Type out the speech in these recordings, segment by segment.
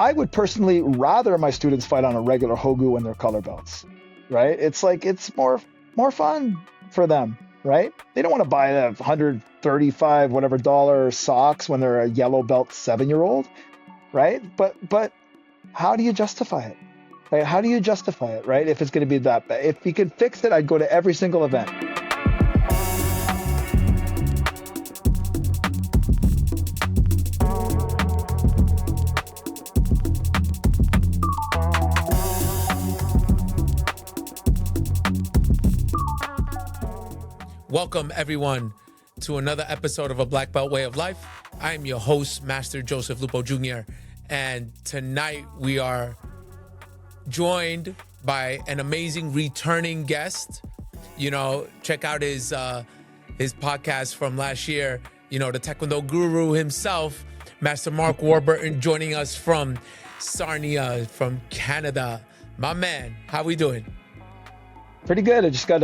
I would personally rather my students fight on a regular Hogu when they're color belts, right? It's like it's more fun for them, right? They don't want to buy the 135 whatever dollar socks when they're a yellow belt 7-year old, right? But how do you justify it? Right? How do you justify it, right? If it's going to be that bad. If you could fix it, I'd go to every single event. Welcome, everyone, to another episode of A Black Belt Way of Life. I am your host, Master Joseph Lupo Jr., and tonight we are joined by an amazing returning guest. You know, check out his podcast from last year, you know, the Taekwondo guru himself, Master Mark Warburton, joining us from Sarnia, from Canada. My man, how we doing? Pretty good. I just got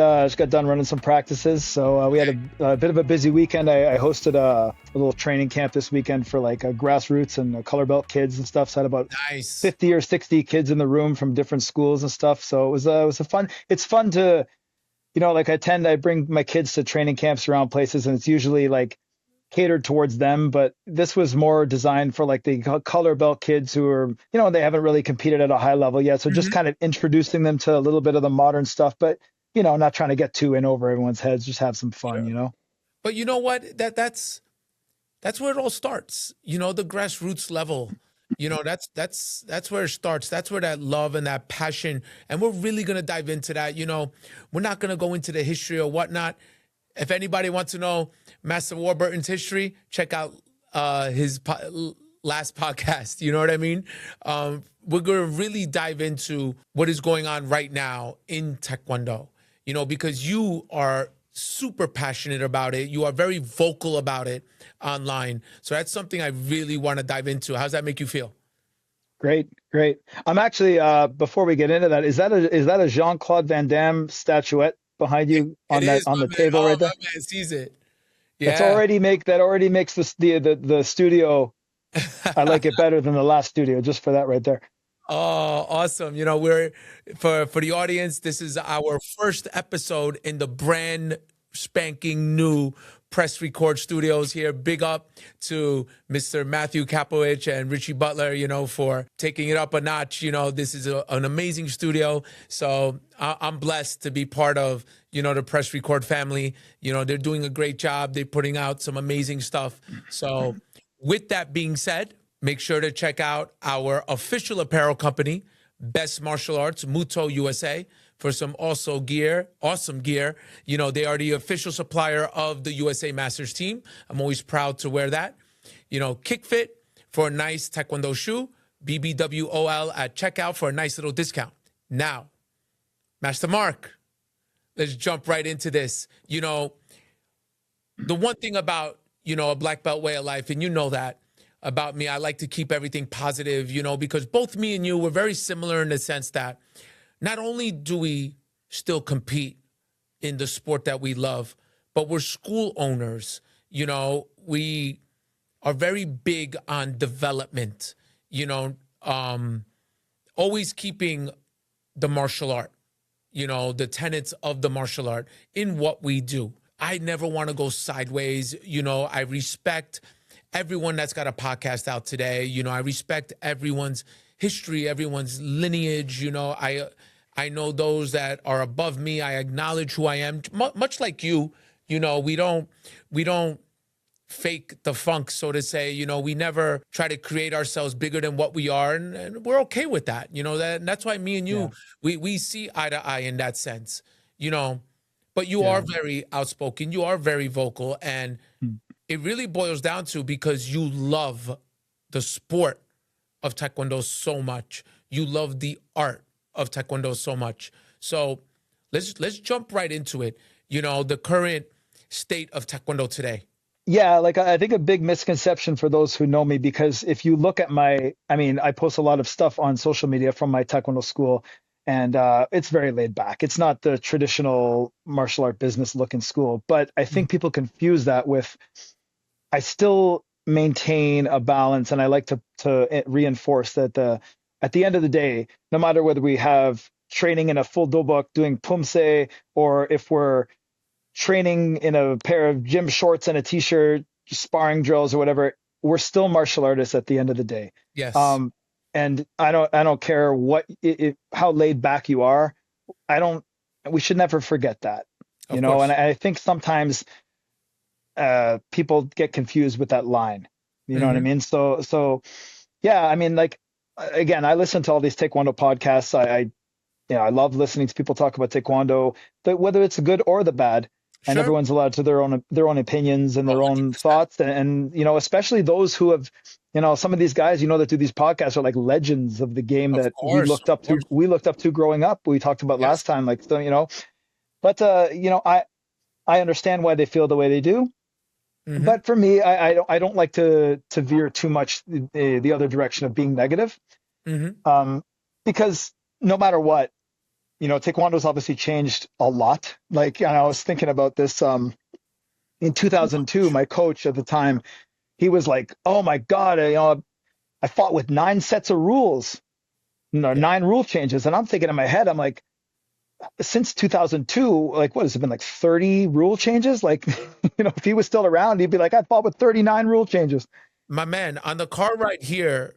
done running some practices, so we had a bit of a busy weekend. I hosted a little training camp this weekend for like grassroots and color belt kids and stuff. So I had about 50 or 60 kids in the room from different schools and stuff. So it was a fun. It's fun to, you know, like I bring my kids to training camps around places, and it's usually like catered towards them, but this was more designed for like the color belt kids who are, you know, they haven't really competed at a high level yet. So just kind of introducing them to a little bit of the modern stuff, but, you know, not trying to get too in over everyone's heads, just have some fun, you know? But you know what, that's where it all starts, you know, the grassroots level, you know, that's where it starts. That's where that love and that passion, and we're really going to dive into that. You know, we're not going to go into the history or whatnot. If anybody wants to know Master Warburton's history, check out his last podcast. You know what I mean? We're going to really dive into what is going on right now in Taekwondo, you know, because you are super passionate about it. You are very vocal about it online. So that's something I really want to dive into. How's that make you feel? Great. I'm actually, before we get into that, is that a Jean-Claude Van Damme statuette behind you on the table right there? Man sees it. Yeah. That already makes the studio. I like it better than the last studio, just for that right there. Oh, awesome. You know, we're for the audience, this is our first episode in the brand spanking new Press Record Studios here. Big up to Mr. Matthew Kapowicz and Richie Butler, you know, for taking it up a notch. You know, this is an amazing studio. So I'm blessed to be part of, you know, the Press Record family. You know, they're doing a great job. They're putting out some amazing stuff. So with that being said, make sure to check out our official apparel company, Best Martial Arts, Muto USA, for some awesome gear. You know, they are the official supplier of the USA Masters team. I'm always proud to wear that. You know, KickFit for a nice Taekwondo shoe, BBWOL at checkout for a nice little discount. Now, Master Mark, let's jump right into this. You know, the one thing about, you know, a black belt way of life, and you know that about me, I like to keep everything positive, you know, because both me and you were very similar in the sense that not only do we still compete in the sport that we love, but we're school owners. You know, we are very big on development, you know, always keeping the martial art, you know, the tenets of the martial art in what we do. I never want to go sideways. You know, I respect everyone that's got a podcast out today. You know, I respect everyone's history, everyone's lineage. You know, I know those that are above me. I acknowledge who I am, much like you. You know, we don't fake the funk, so to say. You know, we never try to create ourselves bigger than what we are, and we're okay with that. You know, that's why me and you, we see eye to eye in that sense. You know, but you are very outspoken. You are very vocal, and it really boils down to because you love the sport of Taekwondo so much. You love the art of Taekwondo so much. So let's jump right into it. You know, the current state of Taekwondo today. Yeah, like I think a big misconception for those who know me, because if you look at I post a lot of stuff on social media from my Taekwondo school, and it's very laid back. It's not the traditional martial art business looking school, but I think people confuse that with, I still maintain a balance, and I like to reinforce that at the end of the day, no matter whether we have training in a full dobok doing pumse, or if we're training in a pair of gym shorts and a t-shirt, sparring drills or whatever, we're still martial artists at the end of the day. Yes, Um, and I don't care how laid back you are. I don't, we should never forget that, of and course. I think sometimes people get confused with that line. You know what I Hmm. mean? So yeah, I mean, like, again, I listen to all these Taekwondo podcasts. I love listening to people talk about Taekwondo, whether it's the good or the bad, and Sure. everyone's allowed to their own opinions and their own 100%. thoughts. And especially those who have, some of these guys, that do these podcasts are like legends of the game Of that we course. looked Of up to. course. We looked up to growing up. We talked about last Yes. time, like, so, but I understand why they feel the way they do. Hmm. But for me, I don't like to veer too much the other direction of being negative, Hmm. um, because no matter what, Taekwondo's obviously changed a lot. Like, I was thinking about this in 2002. My coach at the time, he was like, "Oh my God, I fought with 9 sets of rules, Yeah. 9 rule changes," and I'm thinking in my head, I'm like, since 2002, like, what has it been, like 30 rule changes? Like, if he was still around, he'd be like, "I fought with 39 rule changes." My man, on the car ride here,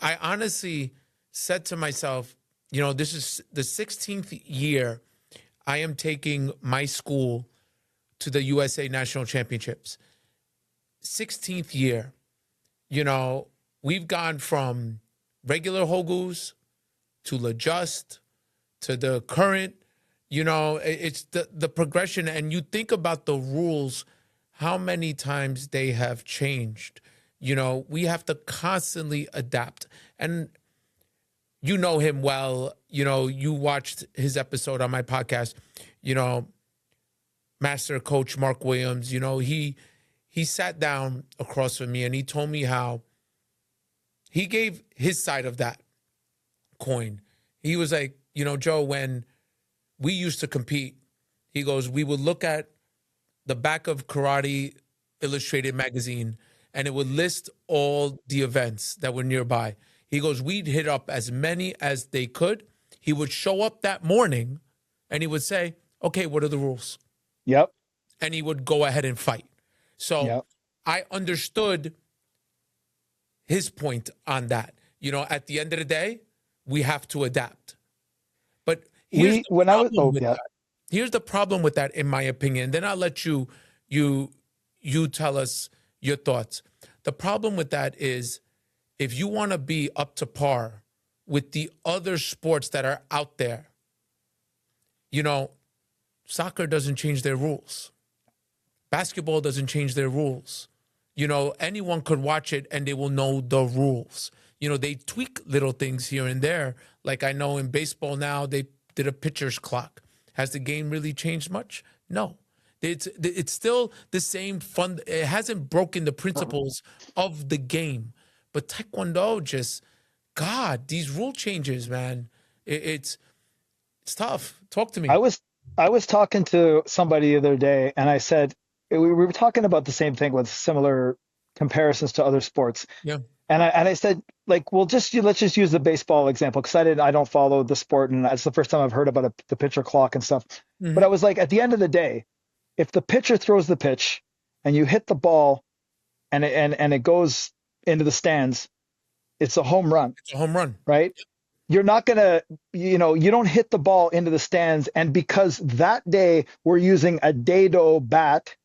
I honestly said to myself, this is the 16th year I am taking my school to the USA National Championships. 16th year. You know, we've gone from regular Hogus to LaJust to the current, it's the progression. And you think about the rules, how many times they have changed. We have to constantly adapt. And you know him well. You watched his episode on my podcast. You know, Master Coach Mark Williams. He sat down across from me and he told me how he gave his side of that coin. He was like, Joe, when we used to compete, he goes, we would look at the back of Karate Illustrated magazine and it would list all the events that were nearby. He goes, we'd hit up as many as they could. He would show up that morning and he would say, okay, what are the rules? Yep, And he would go ahead and fight. So yep. I understood his point on that. At the end of the day, we have to adapt. But here's We the when I was problem oh with yeah, that. Here's the problem with that, in my opinion. Then I'll let you you tell us your thoughts. The problem with that is if you want to be up to par with the other sports that are out there, you know, soccer doesn't change their rules. Basketball doesn't change their rules. Anyone could watch it and they will know the rules. They tweak little things here and there. Like I know in baseball now, they did a pitcher's clock. Has the game really changed much? No. It's still the same fun. It hasn't broken the principles of the game. But Taekwondo just, God, these rule changes, man. It's tough. Talk to I me. was I was talking to somebody the other day, and I said we were talking about the same thing with similar comparisons to other sports, Yeah. and I said, like, well, let's just use the baseball example, because I don't follow the sport, and it's the first time I've heard about the pitcher clock and stuff. But Hmm. I was like, at the end of the day, if the pitcher throws the pitch and you hit the ball and it goes into the stands, it's a home run, It's a home run. right? You're not gonna, you don't hit the ball into the stands, and because that day we're using a dado bat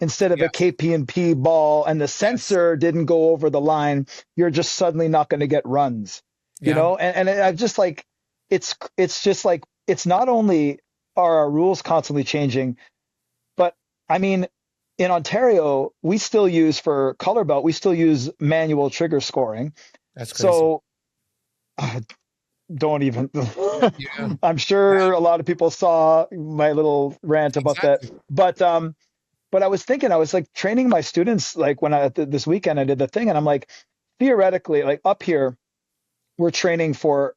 instead of a Yes. KP&P ball, and the Yes. sensor didn't go over the line, you're just suddenly not going to get runs, Yeah. and I've just like, it's just like, it's not only are our rules constantly changing, but I mean, in Ontario, we still use, for color belt, we still use manual trigger scoring. That's crazy. So don't even. Yeah. I'm sure a lot of people saw my little rant about that, Exactly. but I was thinking, I was like training my students, like when this weekend I did the thing, and I'm like, theoretically, like up here, we're training for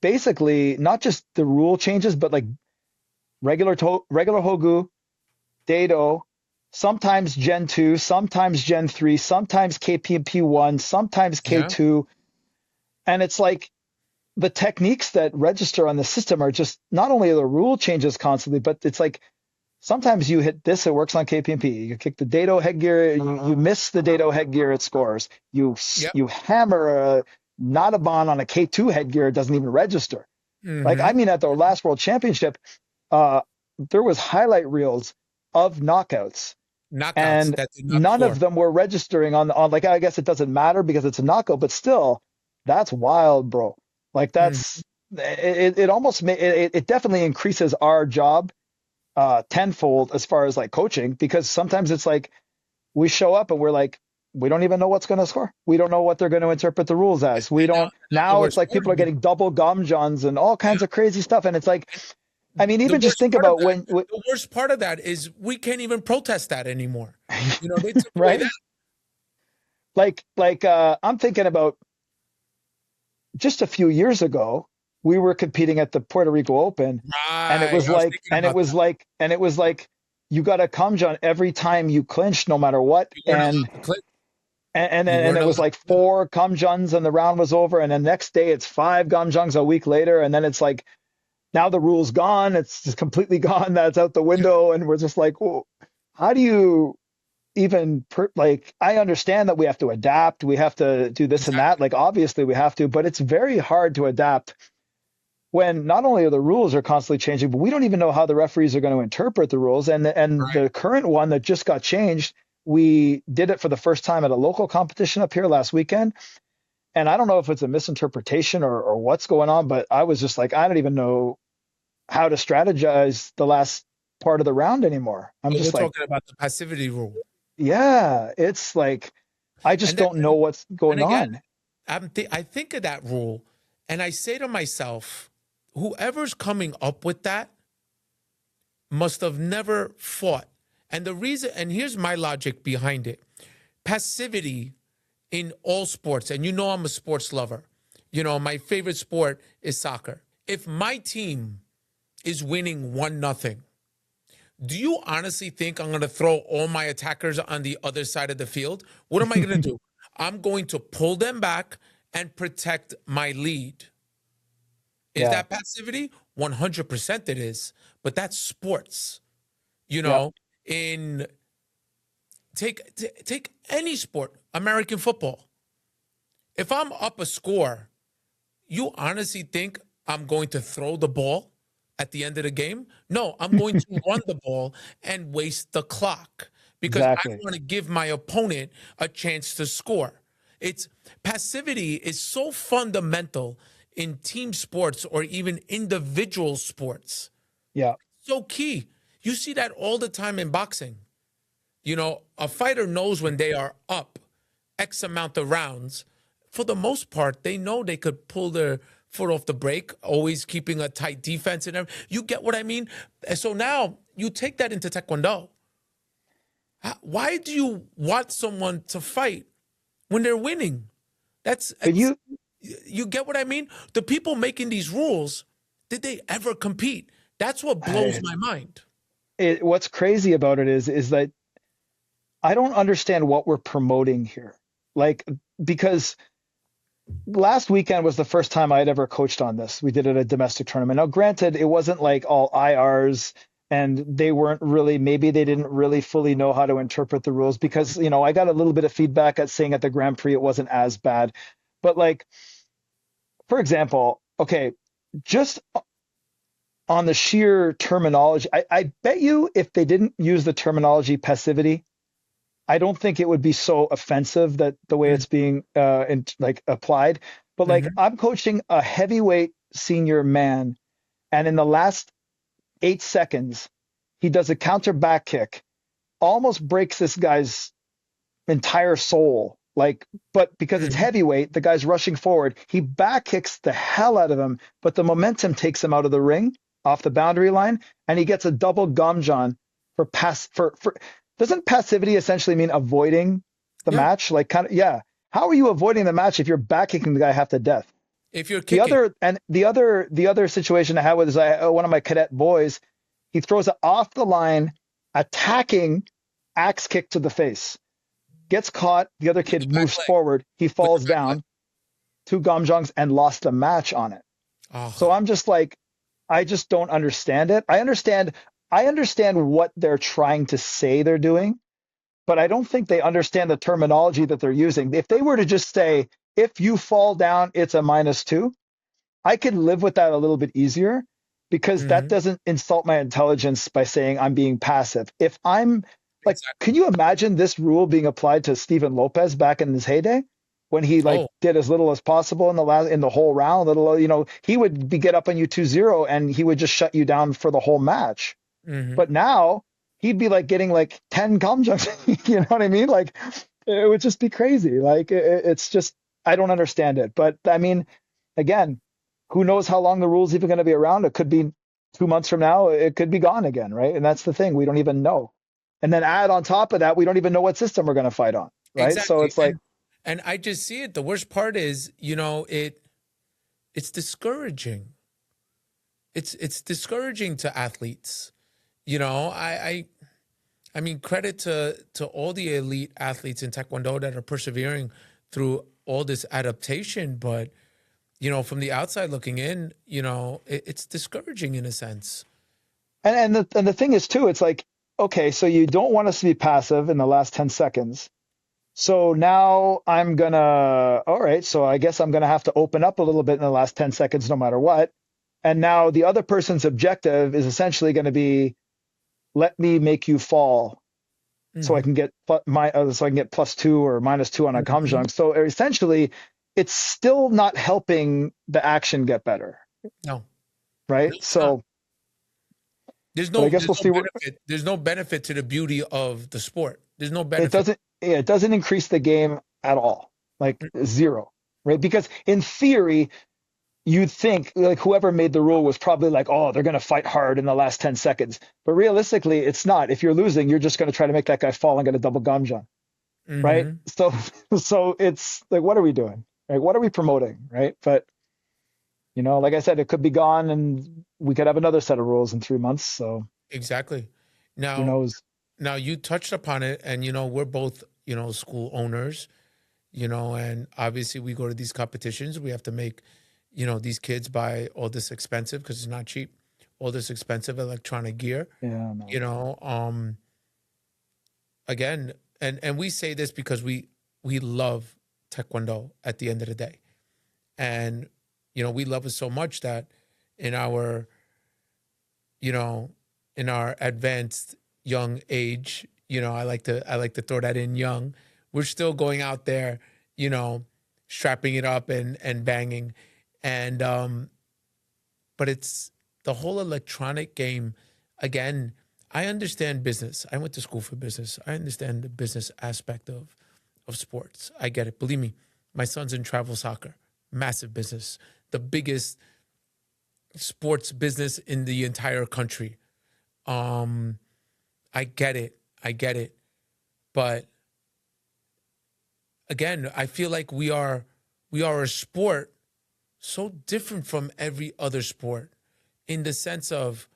basically not just the rule changes, but like regular Hogu, Dado, sometimes Gen 2, sometimes Gen 3, sometimes KPMP 1, sometimes Yeah. K2. And it's like the techniques that register on the system are just not only the rule changes constantly, but it's like sometimes you hit this, it works on KPMP. You kick the Dado headgear, you miss the Dado headgear, it scores. Yep. You hammer a not a bond on a K2 headgear, it doesn't even register. Like, I Mm-hmm. mean, at the last World Championship, uh, there was highlight reels of knockouts, Knockouts and that did not none of score. them were registering on like, I guess it doesn't matter because it's a knockout, but still, that's wild, bro. Like Mm-hmm. it almost it definitely increases our job tenfold as far as like coaching, because sometimes it's like we show up and we're like, we don't even know what's going to score. We don't know what they're going to interpret the rules as. We And now, don't. now the Now it's worst like part people of are it, getting double gum johns and all kinds yeah. of crazy stuff. And it's like, I mean, The even just worst think part of about that, when, the worst part of that is we can't even protest that anymore. They took away that. right? I'm thinking about just a few years ago, we were competing at the Puerto Rico Open, and it Right. was I was like, thinking about that. you got a cum john every time you clinch, no matter what. You weren't allowed to click. You And weren't it allowed was to like click. four gum jungs and the round was over. And the next day it's five gum jungs a week later. And then it's like, now the rule's gone. It's just completely gone. That's out the Yeah. window. And we're just like, well, how do you even like, I understand that we have to adapt. We have to do this and that. Exactly. Like, obviously we have to, but it's very hard to adapt when not only are the rules are constantly changing, but we don't even know how the referees are going to interpret the rules. And Right. the current one that just got changed, we did it for the first time at a local competition up here last weekend. And I don't know if it's a misinterpretation or what's going on, but I was just like, I don't even know how to strategize the last part of the round anymore. I'm So we're just like, talking about the passivity rule. yeah, it's like, I just And then, don't know what's and going again, on. I think of that rule and I say to myself, whoever's coming up with that must have never fought. And the reason, and here's my logic behind it: passivity in all sports. And I'm a sports lover. My favorite sport is soccer. If my team is winning 1-0, do you honestly think I'm going to throw all my attackers on the other side of the field? What am I going to do? I'm going to pull them back and protect my lead. Is Yeah, that passivity? 100% it is. But that's sports. You yeah, know, in take any sport, American football. If I'm up a score, you honestly think I'm going to throw the ball at the end of the game? No, I'm going to run the ball and waste the clock because I exactly. want to give my opponent a chance to score. It's passivity is so fundamental in team sports or even individual sports. Yeah. So key. You see that all the time in boxing. A fighter knows when they are up X amount of rounds. For the most part, they know they could pull their foot off the brake, always keeping a tight defense and everything. You get what I mean? And so now you take that into Taekwondo. Why do you want someone to fight when they're winning? That's But it's you get what I mean? The people making these rules, did they ever compete? That's what blows I, my mind. what's crazy about it is that I don't understand what we're promoting here. Like, because last weekend was the first time I'd ever coached on this. We did it at a domestic tournament. Now, granted, it wasn't like all IRs and they weren't really, maybe they didn't really fully know how to interpret the rules because, I got a little bit of feedback at saying at the Grand Prix it wasn't as bad. But like, for example, okay, just on the sheer terminology, I bet you if they didn't use the terminology passivity, I don't think it would be so offensive that the way it's being like applied. But like Mm-hmm. I'm coaching a heavyweight senior man, and in the last 8 seconds, he does a counter back kick, almost breaks this guy's entire soul. Like, but because it's Mm-hmm. heavyweight, the guy's rushing forward. He back kicks the hell out of him, but the momentum takes him out of the ring, off the boundary line, and he gets a double gum john for pass for doesn't passivity essentially mean avoiding the Yeah. match? Like kind of yeah. How are you avoiding the match if you're back kicking the guy half to death? If you're The kicking, other and the other situation I had was one of my cadet boys, he throws it off the line, attacking axe kick to the face, gets caught. The other With the kid back moves leg. forward. He With the falls back leg. down, two gomjongs, and lost the match on it. So Oh. I'm just like, I just don't understand it. I understand what they're trying to say they're doing, but I don't think they understand the terminology that they're using. If they were to just say, if you fall down, it's a -2, I could live with that a little bit easier because that Hmm. doesn't insult my intelligence by saying I'm being passive. If I'm like, can Exactly. you imagine this rule being applied to Steven Lopez back in his heyday when he like Oh. did as little as possible in the whole round? Little, he would get up on you 2-0 and he would just shut you down for the whole match. Hmm. But now he'd be like getting like 10 gum jumps. You know what I mean? Like it would just be crazy. Like it's just I don't understand it. But I mean, again, who knows how long the rule's even going to be around? It could be 2 months from now. It could be gone again, right? And that's the thing. We don't even know. And then add on top of that, we don't even know what system we're going to fight on, right? So Exactly. it's like, And I just see it. The worst part is, it's discouraging. It's discouraging to athletes. I mean, credit to all the elite athletes in Taekwondo that are persevering through all this adaptation, but from the outside looking in, it's discouraging in a sense. and the thing is too, it's like, okay, so you don't want us to be passive in the last 10 seconds. So now all right, so I guess I'm going to have to open up a little bit in the last 10 seconds no matter what. And now the other person's objective is essentially going to be, let me make you fall so I Hmm. can get +2 or -2 on a Hmm. Kamjang. So essentially, it's still not helping the action get better, No, no, right? it's not. So, but I guess There's we'll no see. benefit. There's no benefit to the beauty of the sport. There's no It benefit. doesn't. Yeah, it doesn't increase the game at all, like zero, right? Because in theory, you'd think like whoever made the rule was probably like, oh, they're going to fight hard in the last 10 seconds. But realistically, it's not. If you're losing, you're just going to try to make that guy fall and get a double Gamja, right? Hmm. So it's like, what are we doing? Right? What are we promoting? Right? But like I said, it could be gone and we could have another set of rules in 3 months. So Exactly. who Now, knows? now you touched upon it, and we're both school owners, and obviously we go to these competitions. We have to make these kids buy all this expensive because it's not cheap, all this expensive electronic gear. Yeah, no. You know, again, and we say this because we love Taekwondo at the end of the day, and we love it so much that in our you know in our advanced young age, I like to throw that in young, we're still going out there, strapping it up and banging, and but it's the whole electronic game. Again, I understand business. I went to school for business. I understand the business aspect of sports. I get it. Believe me, my son's in travel soccer, massive business, the biggest sports business in the entire country. Um, I get it. I get it. But again, I feel like we are a sport so different from every other sport in the sense of,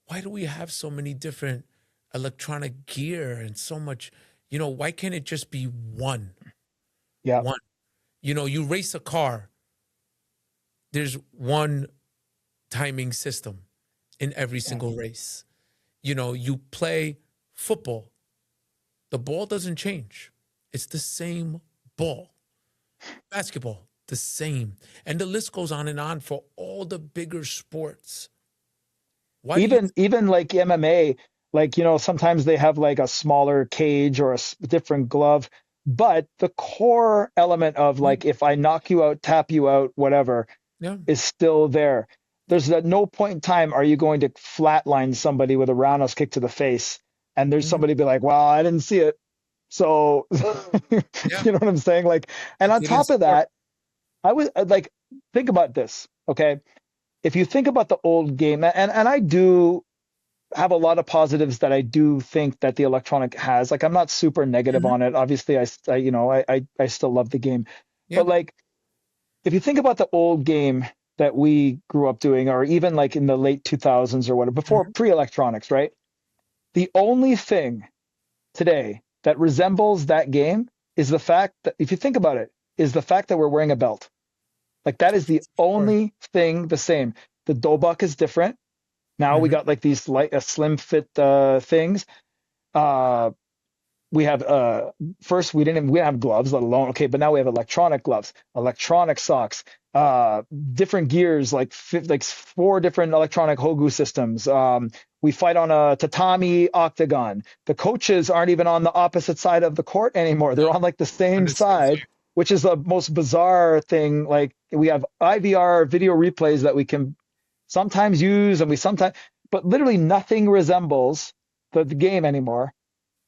why do we have so many different electronic gear and so much, why can't it just be one? Yeah. One. You race a car, there's one timing system in every Yeah. single race. You play football, the ball doesn't change. It's the same ball. Basketball, the same. And the list goes on and on for all the bigger sports. Why do you Even like MMA, like sometimes they have like a smaller cage or a different glove, but the core element of Yeah, like if I knock you out, tap you out, whatever, yeah. is still there. There's at no point in time are you going to flatline somebody with a roundhouse kick to the face, and there's Mhm. somebody be like, "Well, I didn't see it." So, Yeah, you know what I'm saying? Like, and it's on hidden top of sport. that, I was like, think about this, okay? If you think about the old game, and I do have a lot of positives that I do think that the electronic has. Like, I'm not super negative Mhm. on it. Obviously, I still love the game, Yeah. but like, if you think about the old game that we grew up doing, or even like in the late 2000s or whatever, before Mhm. pre-electronics, right? The only thing today that resembles that game is the fact that, if you think about it, is the fact that we're wearing a belt. Like that is the Sure. only thing the same. The dobak is different. Now we Hmm. got like these light, slim fit things. Uh, we have first we didn't have gloves, let alone okay, but now we have electronic gloves, electronic socks, uh, different gears, like four different electronic Hogu systems. We fight on a tatami octagon. The coaches aren't even on the opposite side of the court anymore. They're on like the On same the same side, side. which is the most bizarre thing. Like we have IVR video replays that we can sometimes use, and we sometimes, but literally nothing resembles the game anymore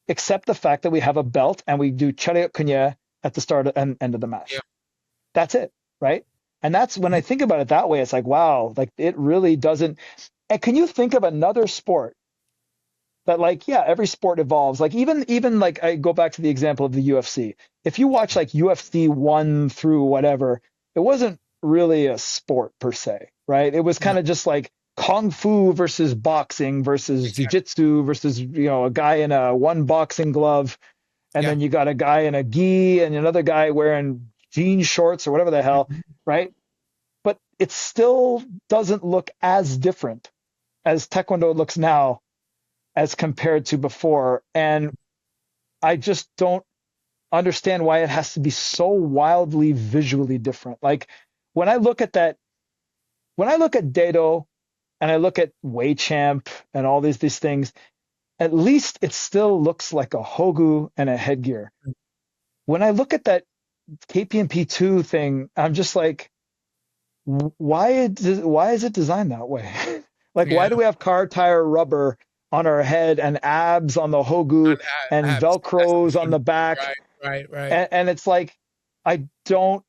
except the fact that we have a belt and we do chariot kunya at the start and end of the Yeah. match. That's it, right? And that's when I think about it that way, it's like, wow, like it really doesn't. And can you think of another sport that, like, yeah, every sport evolves. Like even like I go back to the example of the UFC. If you watch like UFC one through whatever, it wasn't really a sport per se, right? It was No, kind of just like kung fu versus boxing versus exactly. jujitsu versus a guy in a one boxing glove, and Yeah. then you got a guy in a gi and another guy wearing jean shorts or whatever the hell, Mhm. right? But it still doesn't look as different as Taekwondo looks now as compared to before. And I just don't understand why it has to be so wildly visually different. Like when I look at that, when I look at Dado and I look at Wei Champ and all these things, at least it still looks like a Hogu and a headgear. When I look at that KPMP2 thing, I'm just like, why is it designed that way? Like, Yeah. why do we have car tire rubber on our head and abs on the Hogu On and abs. That's the Velcros on funny the thing. back? Right. Right. Right. And it's like, I don't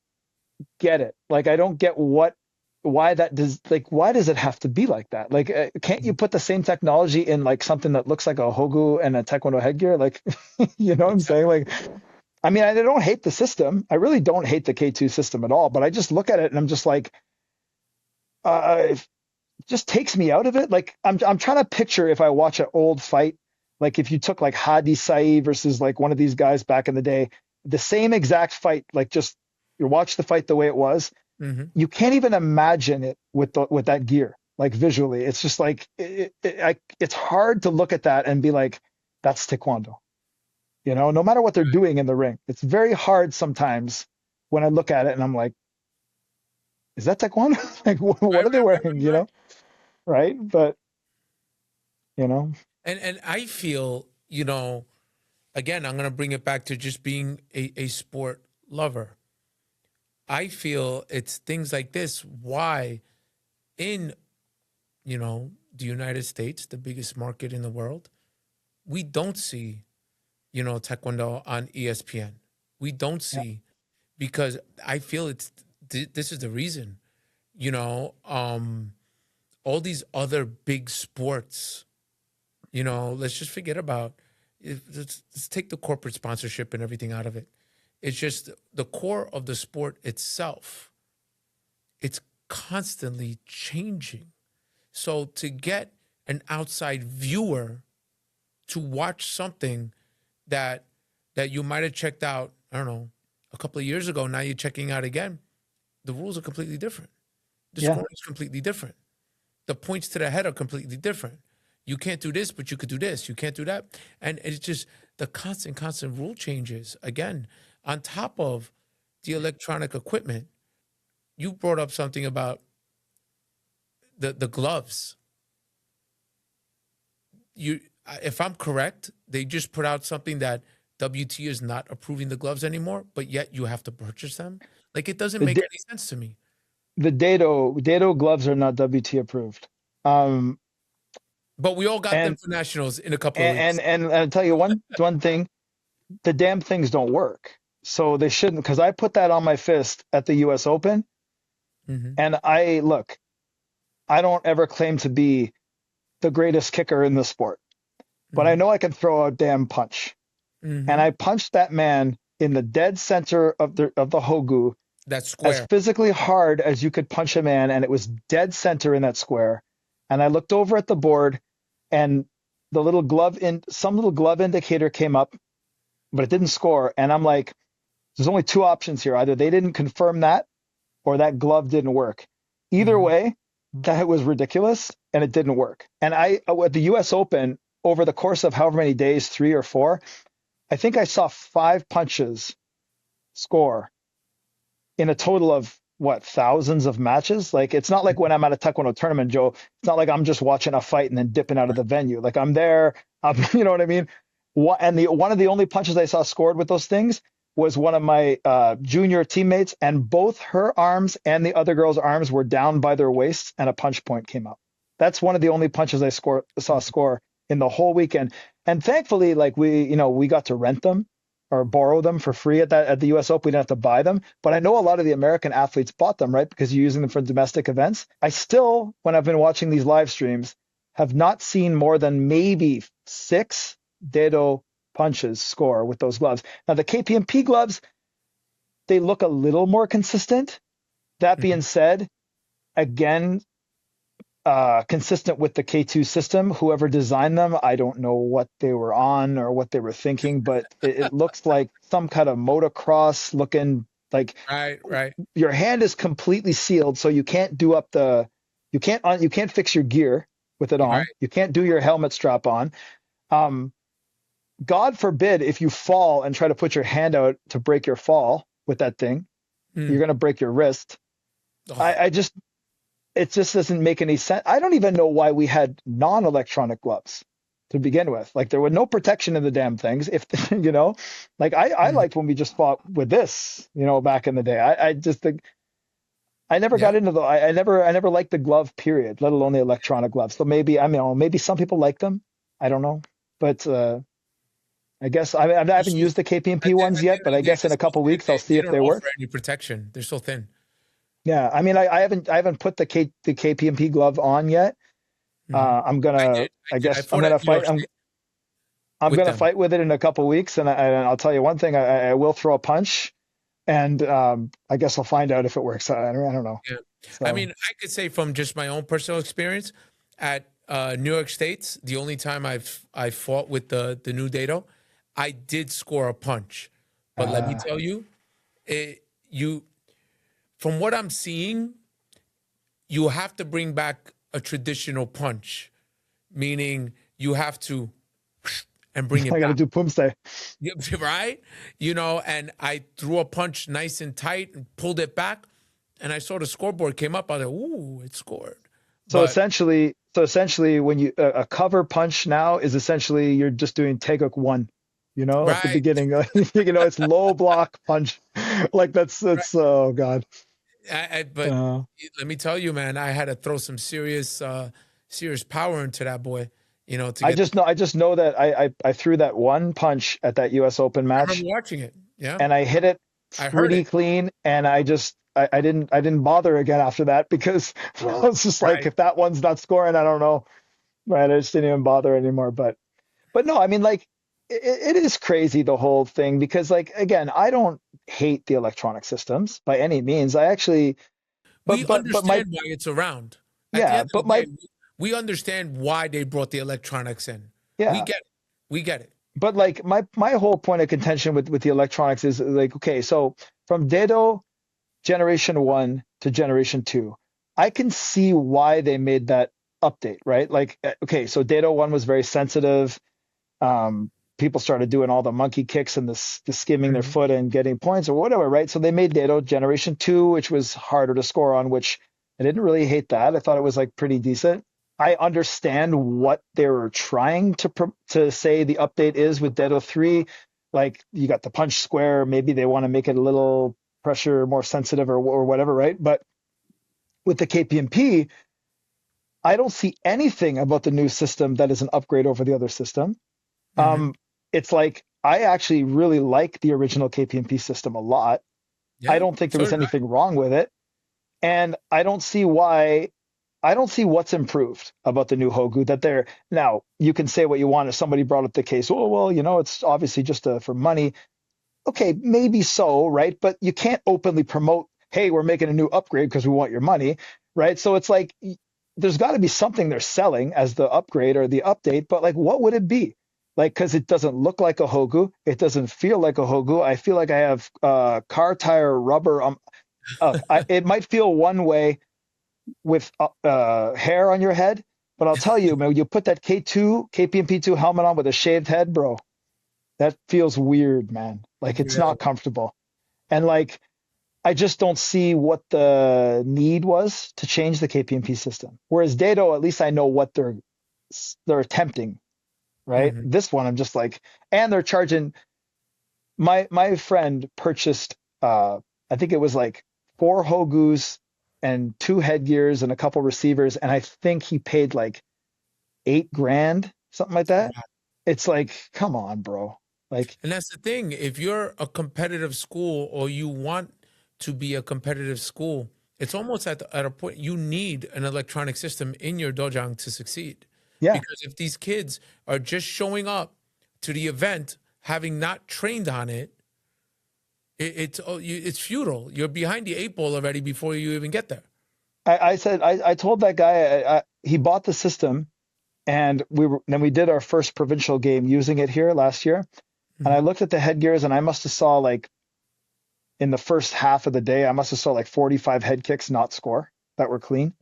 get it. Like, I don't get why that does, like, why does it have to be like that? Like, can't you put the same technology in like something that looks like a Hogu and a Taekwondo headgear? Like, you know what I'm saying? Exactly. Like, I mean, I don't hate the system. I really don't hate the K2 system at all, but I just look at it and I'm just like, it just takes me out of it. Like I'm trying to picture if I watch an old fight, like if you took like Hadi Sai versus like one of these guys back in the day, the same exact fight, like just you watch the fight the way it was, Hmm. you can't even imagine it with that gear, like visually. It's just like it's hard to look at that and be like, that's Taekwondo. No matter what they're doing in the ring, it's very hard sometimes when I look at it and I'm like, is that Taekwondo? Like, Right. what are they Right. Right. wearing? Right. Right. Right? But you know, And I feel, again, I'm gonna bring it back to just being a sport lover. I feel it's things like this. Why in the United States, the biggest market in the world, we don't see Taekwondo on ESPN. We don't yeah, see because I feel this is the reason. You know, all these other big sports. Let's just forget about. Let's take the corporate sponsorship and everything out of it. It's just the core of the sport itself. It's constantly changing. So to get an outside viewer to watch something that you might have checked out, I don't know, a couple of years ago, now you're checking out again, the rules are completely different. The yeah, scoring is completely different. The points to the head are completely different. You can't do this, but you could do this. You can't do that. And it's just the constant rule changes. Again, on top of the electronic equipment, you brought up something about the gloves. You, if I'm correct, they just put out something that WT is not approving the gloves anymore, but yet you have to purchase them. Like it doesn't the make Da- any sense to me. the Dado gloves are not WT approved. Um, But we all got them and for nationals in a couple of and weeks. and, and I'll tell you one thing, the damn things don't work. So they shouldn't, because I put that on my fist at the US Open, Hmm. and I don't ever claim to be the greatest kicker in the sport, but I Hmm. know I can throw a damn punch. And Hmm. I punched that man in the dead center of the Hogu That's as square. physically hard as you could punch a man, and it was dead center in that square. And I looked over at the board, and the little glove in some little glove indicator came up, but it didn't score. And I'm like, there's only two options here. Either they didn't confirm that or that glove didn't work. Either Hmm. way, that was ridiculous and it didn't work. And at the US Open, over the course of however many days, 3 or 4, I think I saw 5 punches score in a total of what, thousands of matches. Like, it's not like when I'm at a Taekwondo tournament, Joe. It's not like I'm just watching a fight and then dipping out of the venue. Like, I'm there. You know what I mean? And one of the only punches I saw scored with those things was one of my junior teammates, and both her arms and the other girl's arms were down by their waists, and a punch point came up. That's one of the only punches I saw score in the whole weekend. And thankfully, like, we got to rent them or borrow them for free at the US Open. We didn't have to buy them. But I know a lot of the American athletes bought them, right? Because you're using them for domestic events. I still, when I've been watching these live streams, have not seen more than maybe 6 Dedo punches score with those gloves. Now the KPMP gloves, they look a little more consistent. That being said, again, consistent with the K2 system, whoever designed them, I don't know what they were on or what they were thinking, but it looks like some kind of motocross looking, like, Right, right, your hand is completely sealed, so you can't you can't fix your gear with it right. on. You can't do your helmet strap on. Um, God forbid if you fall and try to put your hand out to break your fall with that thing, you're Mm. going to break your wrist. Oh, I just, it just doesn't make any sense. I don't even know why we had non-electronic gloves to begin with. Like, there was no protection in the damn things. If like, I mm. liked when we just fought with this, back in the day. I just think I never got Yeah. into I never liked the glove period, let alone the electronic gloves. So maybe, I mean, maybe some people like them. I don't know, but I guess I They're haven't so, used the KPMP at ones the yet, end but of I the day, guess they're in a so couple thin. weeks I'll see They if don't they offer work. any protection. They're so thin. Yeah, I mean, I haven't put the KPMP glove on yet. Hmm. I did. I I did. I guess I'm fought at gonna New York fight. State I'm with gonna them. fight with it in a couple weeks, and I'll tell you one thing: I will throw a punch, and I guess I'll find out if it works. I don't know. Yeah. I So mean, I could say from just my own personal experience at New York State's, the only time I fought with the new Dato, I did score a punch. But let me uh, tell you, you from what I'm seeing, you have to bring back a traditional punch, meaning you have to and bring I it got to back. do Pumste. Yeah, right? And I threw a punch nice and tight and pulled it back, and I saw the scoreboard came up. I was like, "Ooh, it scored!" But So essentially, when you a cover punch now is essentially you're just doing Taeguk one, at the right, beginning. It's low block punch. Like, right. that's oh God. But Uh, let me tell you, man, I had to throw some serious power into that boy. To get. I just know that I threw that one punch at that US Open I remember match, watching it. Yeah, and I hit it I heard pretty it. clean, and I didn't bother again after that because I was just like, Right. if that one's not scoring, I don't know. Right, I just didn't even bother anymore. But no, I mean, like, it is crazy, the whole thing, because, like, again, I don't hate the electronic systems by any means. I actually, We but my understand why it's around. At the yeah, end of but the my day, we understand why they brought the electronics in. We yeah, get it. We get it. but like my whole point of contention with the electronics is, like, okay, so from Dedo Generation 1 to Generation 2, I can see why they made that update, right? Like, okay, so Dedo 1 was very sensitive. People started doing all the monkey kicks and the skimming their Mhm. foot and getting points or whatever, right? So they made Dado Generation 2, which was harder to score on, which I didn't really hate that. I thought it was, like, pretty decent. I understand what they were trying to say the update is with Dado 3. Like, you got the punch square, maybe they want to make it a little pressure more sensitive or whatever, right? But with the KPMP, I don't see anything about the new system that is an upgrade over the other system. Mhm. um, it's like, I actually really like the original KPMP system a lot. I Yeah. don't think there So was did I. anything wrong with it, and I don't see what's improved about the new Hogu that they're now. You can say what you want. If somebody brought up the case, oh well, it's obviously just for money. Okay, maybe so, right? But you can't openly promote, hey, we're making a new upgrade because we want your money, right? So it's like, there's got to be something they're selling as the upgrade or the update, but like, what would it be? Like, because it doesn't look like a Hogu, it doesn't feel like a Hogu. I feel like I have car tire rubber. It might feel one way with hair on your head, but I'll tell you, man, you put that KPMP2 helmet on with a shaved head, bro, that feels weird, man. Like it's Yeah. not comfortable. And like, I just don't see what the need was to change the KPMP system. Whereas Dado, at least I know what they're attempting, right? Hmm. This one, I'm just like, and they're charging. My friend purchased, I think it was like 4 Hogus and 2 headgears and a couple receivers, and I think he paid like 8 grand, something like that. It's like, come on, bro. Like, And that's the thing. If you're a competitive school or you want to be a competitive school, it's almost at a point you need an electronic system in your dojang to succeed. yeah, Because if these kids are just showing up to the event, having not trained on it, it's futile. You're behind the 8 ball already before you even get there. I told that guy, he bought the system, and then we did our first provincial game using it here last year. And I Mhm. looked at the headgears, and I must have saw like in the first half of the day, I must have saw like 45 head kicks not score that were clean.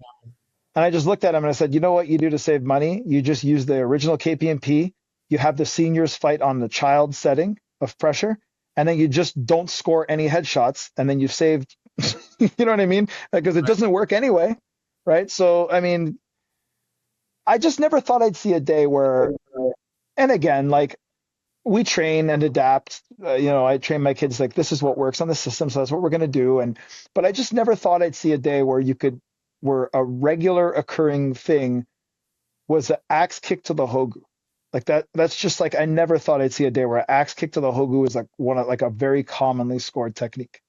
And I just looked at him and I said, you know what you do to save money? You just use the original KPMP. You have the seniors fight on the child setting of pressure, and then you just don't score any headshots, and then you've saved. You know what I mean? Because it Right. doesn't work anyway, right? So I mean, I just never thought I'd see a day where, and again, like we train and adapt. I train my kids like this is what works on the system, so that's what we're going to do. But I just never thought I'd see a day where a regular occurring thing was an axe kick to the Hogu. Like that. That's just like I never thought I'd see a day where an axe kick to the Hogu is like like a very commonly scored technique.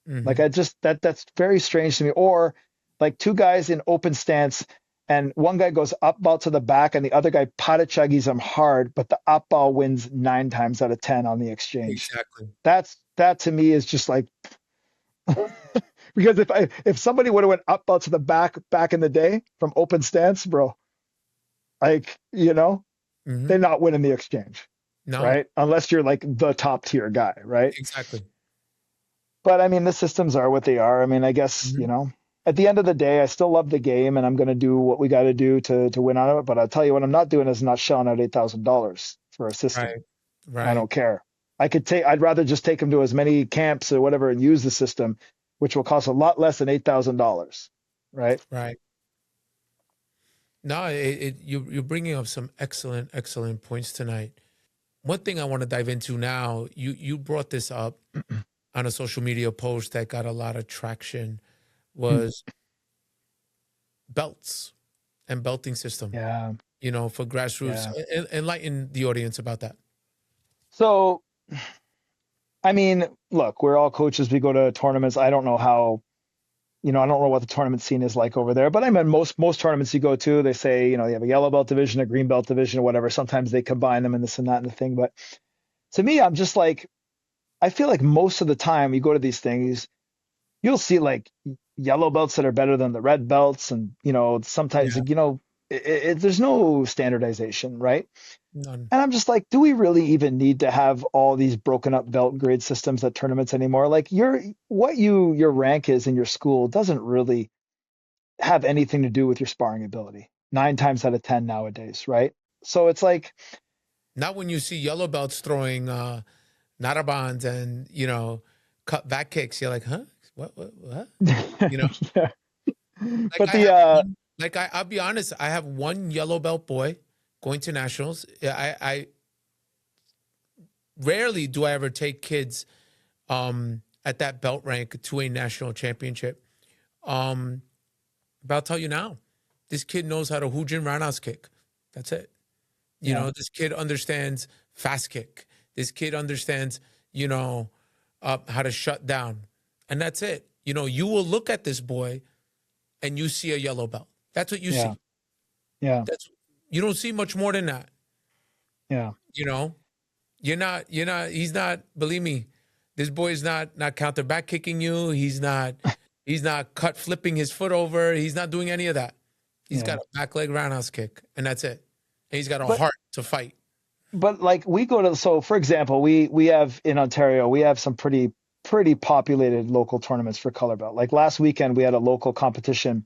Like Hmm. I just that's very strange to me. Or like 2 guys in open stance, and one guy goes up ball to the back and the other guy patachagis him hard, but the up ball wins 9 times out of 10 on the exchange. Exactly. That to me is just like because if somebody would have went up ball to the back in the day from open stance, bro, like Hmm. they're not winning the exchange, No, right? Unless you're like the top tier guy, right? exactly. But I mean, the systems are what they are. I mean, I guess, Hmm. at the end of the day, I still love the game and I'm going to do what we got to do to win on it. But I'll tell you what I'm not doing is not shelling out $8,000 for a system. Right. I Right. don't care. I'd rather just take them to as many camps or whatever and use the system, which will cost a lot less than $8,000. Right. Right. No, you're bringing up some excellent points tonight. One thing I want to dive into now, you brought this up on a social media post that got a lot of traction, was belts and belting system, Yeah. for grassroots. Yeah. Enlighten the audience about that. So, I mean, look, we're all coaches. We go to tournaments. I don't know how I don't know what the tournament scene is like over there, but I mean, most tournaments you go to, they say, you have a yellow belt division, a green belt division, or whatever. Sometimes they combine them and this and that and the thing. But to me, I'm just like, I feel like most of the time you go to these things, you'll see like yellow belts that are better than the red belts. And, sometimes, Yeah. there's no standardization, right? None. And I'm just like, do we really even need to have all these broken up belt grade systems at tournaments anymore? Like your rank is in your school doesn't really have anything to do with your sparring ability 9 times out of 10 nowadays, right? So it's like, Not when you see yellow belts throwing narabans and cut back kicks. You're like, huh? What? You know, yeah. like But I have the one. Like I'll be honest. I have one yellow belt boy going to nationals. I rarely do I ever take kids at that belt rank to a national championship. Um, but I'll tell you now, this kid knows how to Hujin roundhouse kick. That's it. yeah, This kid understands fast kick. This kid understands, how to shut down. And that's it. You will look at this boy and you see a yellow belt. That's what you yeah, see. yeah, You don't see much more than that. yeah, You know, he's not, believe me, this boy is not counter back kicking you. He's not cut flipping his foot over. He's not doing any of that. He's got a back leg roundhouse kick, and that's it. And he's got a But heart to fight. like we go to, so for example, we have in Ontario, we have some pretty populated local tournaments for color belt. Like last weekend we had a local competition,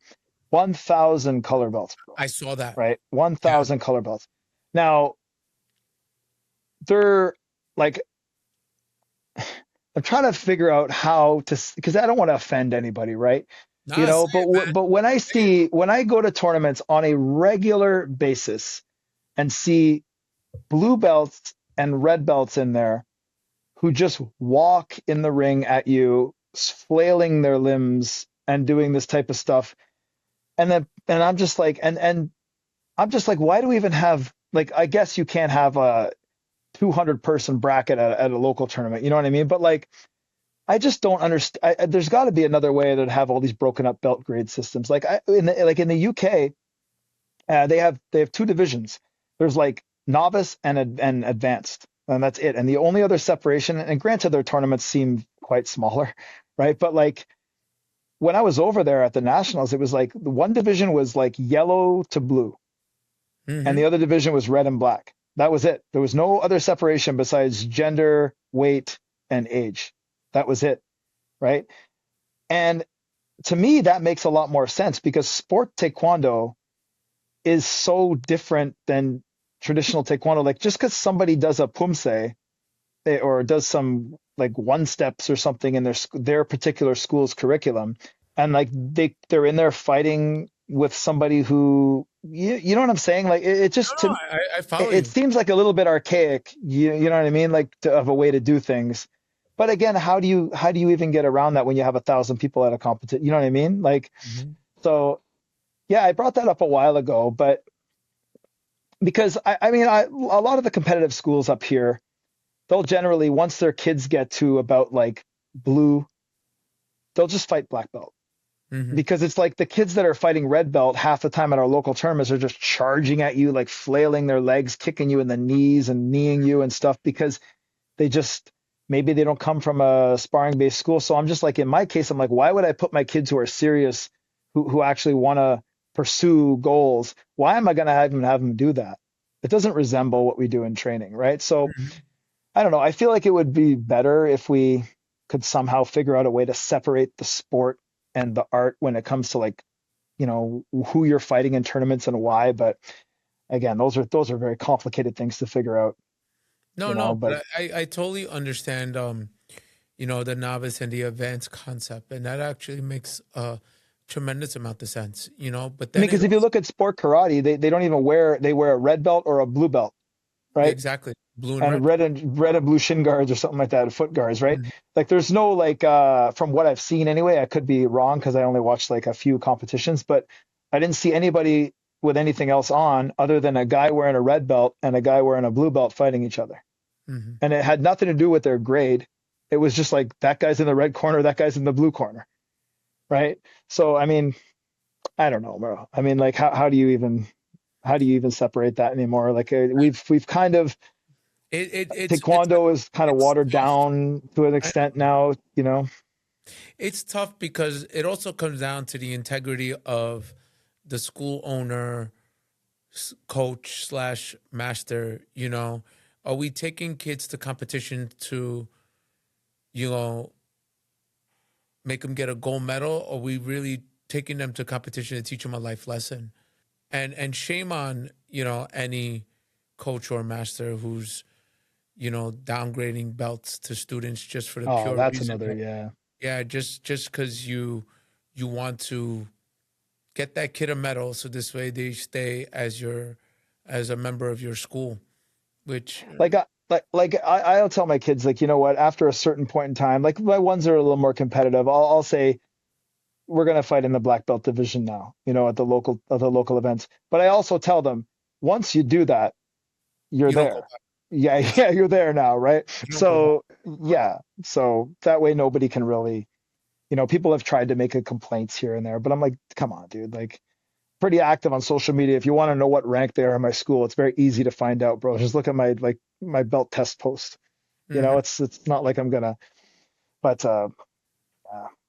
1,000 color belts, bro, I saw that. right? Yeah. 1,000 color belts. Now they're like, I'm trying to figure out how to, because I don't want to offend anybody, right? You Nah, know, say but it, man. but when I go to tournaments on a regular basis and see blue belts and red belts in there who just walk in the ring at you, flailing their limbs and doing this type of stuff, and I'm just like, and I'm just like, why do we even have, like, I guess you can't have a 200 person bracket at a local tournament, you know what I mean? But like, I just don't understand. There's got to be another way to have all these broken up belt grade systems. Like like in the UK, they have two divisions. There's like novice and advanced, and that's it. And the only other separation, and granted, their tournaments seem quite smaller, right? But like when I was over there at the nationals, it was like the one division was like yellow to blue, and Mm-hmm. the other division was red and black. That was it. There was no other separation besides gender, weight, and age. That was it, right? And to me, that makes a lot more sense because sport taekwondo is so different than traditional taekwondo. Like just because somebody does a pumse or does some like one steps or something in their particular school's curriculum, and like they're in there fighting with somebody who you know what I'm saying? Like it No, just no, I follow it you. seems like a little bit archaic. You know what I mean? Like of a way to do things. But again, how do you even get around that when you have 1,000 people at a competition? You know what I mean? Like Hmm. so. Yeah, I brought that up a while ago, but because a lot of the competitive schools up here, they'll generally, once their kids get to about like blue, they'll just fight black belt Hmm. because it's like the kids that are fighting red belt half the time at our local tournaments are just charging at you, like flailing their legs, kicking you in the knees and kneeing you and stuff because they just, maybe they don't come from a sparring based school. So I'm just like, in my case, I'm like, why would I put my kids who are serious, who actually want to pursue goals? Why am I going to have them do that? It doesn't resemble what we do in training, right? So Hmm. I don't know. I feel like it would be better if we could somehow figure out a way to separate the sport and the art when it comes to like, who you're fighting in tournaments and why. But again, those are very complicated things to figure out, No, no, but but I totally understand. The novice and the advanced concept, and that actually makes a tremendous amount of sense. But I mean, then it because if you also look at sport karate, they don't even wear a red belt or a blue belt, right? exactly blue and And red. red and blue shin guards or something like that, foot guards, right? Mhm. Like there's no like from what I've seen anyway, I could be wrong because I only watched like a few competitions, but I didn't see anybody with anything else on other than a guy wearing a red belt and a guy wearing a blue belt fighting each other. Mhm. And it had nothing to do with their grade. It was just like that guy's in the red corner, that guy's in the blue corner, right? So I mean, I don't know, bro. I mean, like how do you even separate that anymore? Like we've kind of It's taekwondo is kind of it's watered tough. down to an I extent now, you know. It's tough because it also comes down to the integrity of the school owner, coach slash master. Are we taking kids to competition to you know make them get a gold medal, or are we really taking them to competition to teach them a life lesson? And shame on any coach or master who's downgrading belts to students just for the Oh, pure that's reason another, that, yeah. yeah, just because you want to get that kid a medal, so this way they stay as a member of your school, which I'll tell my kids, like, you know what, after a certain point in time, like my ones are a little more competitive, I'll say we're gonna fight in the black belt division now, at the local events. But I also tell them once you do that, you're you don't go there. back. Yeah, Ex- yeah, you're there now, right? You don't go back. So yeah, so that way nobody can really, people have tried to make a complaints here and there, but I'm like, come on, dude, like pretty active on social media. If you want to know what rank they are in my school, it's very easy to find out, bro. Just look at my belt test post. Hmm. It's not like I'm gonna, but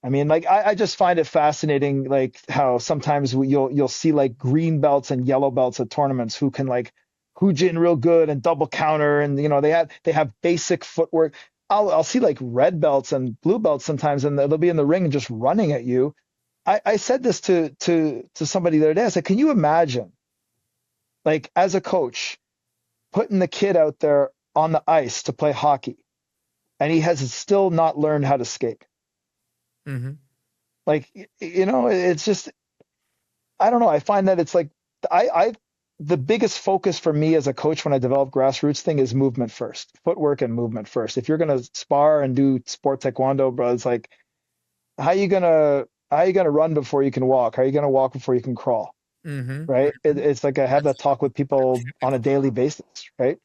I mean, like I just find it fascinating, like how sometimes you'll see like green belts and yellow belts at tournaments who can like huge in real good and double counter, and they have basic footwork. I'll see like red belts and blue belts sometimes, and they'll be in the ring and just running at you. I said this to somebody the other day. I said, can you imagine, like as a coach, putting the kid out there on the ice to play hockey, and he has still not learned how to skate? Hmm. Like, it's just, I don't know. I find that it's like, I the biggest focus for me as a coach when I develop grassroots thing is movement first, footwork and movement first. If you're gonna spar and do sport taekwondo, bro, it's like, how you gonna run before you can walk? How are you gonna walk before you can crawl? Hmm. Right? It's like I have That's that talk with people on a typical. daily basis, right?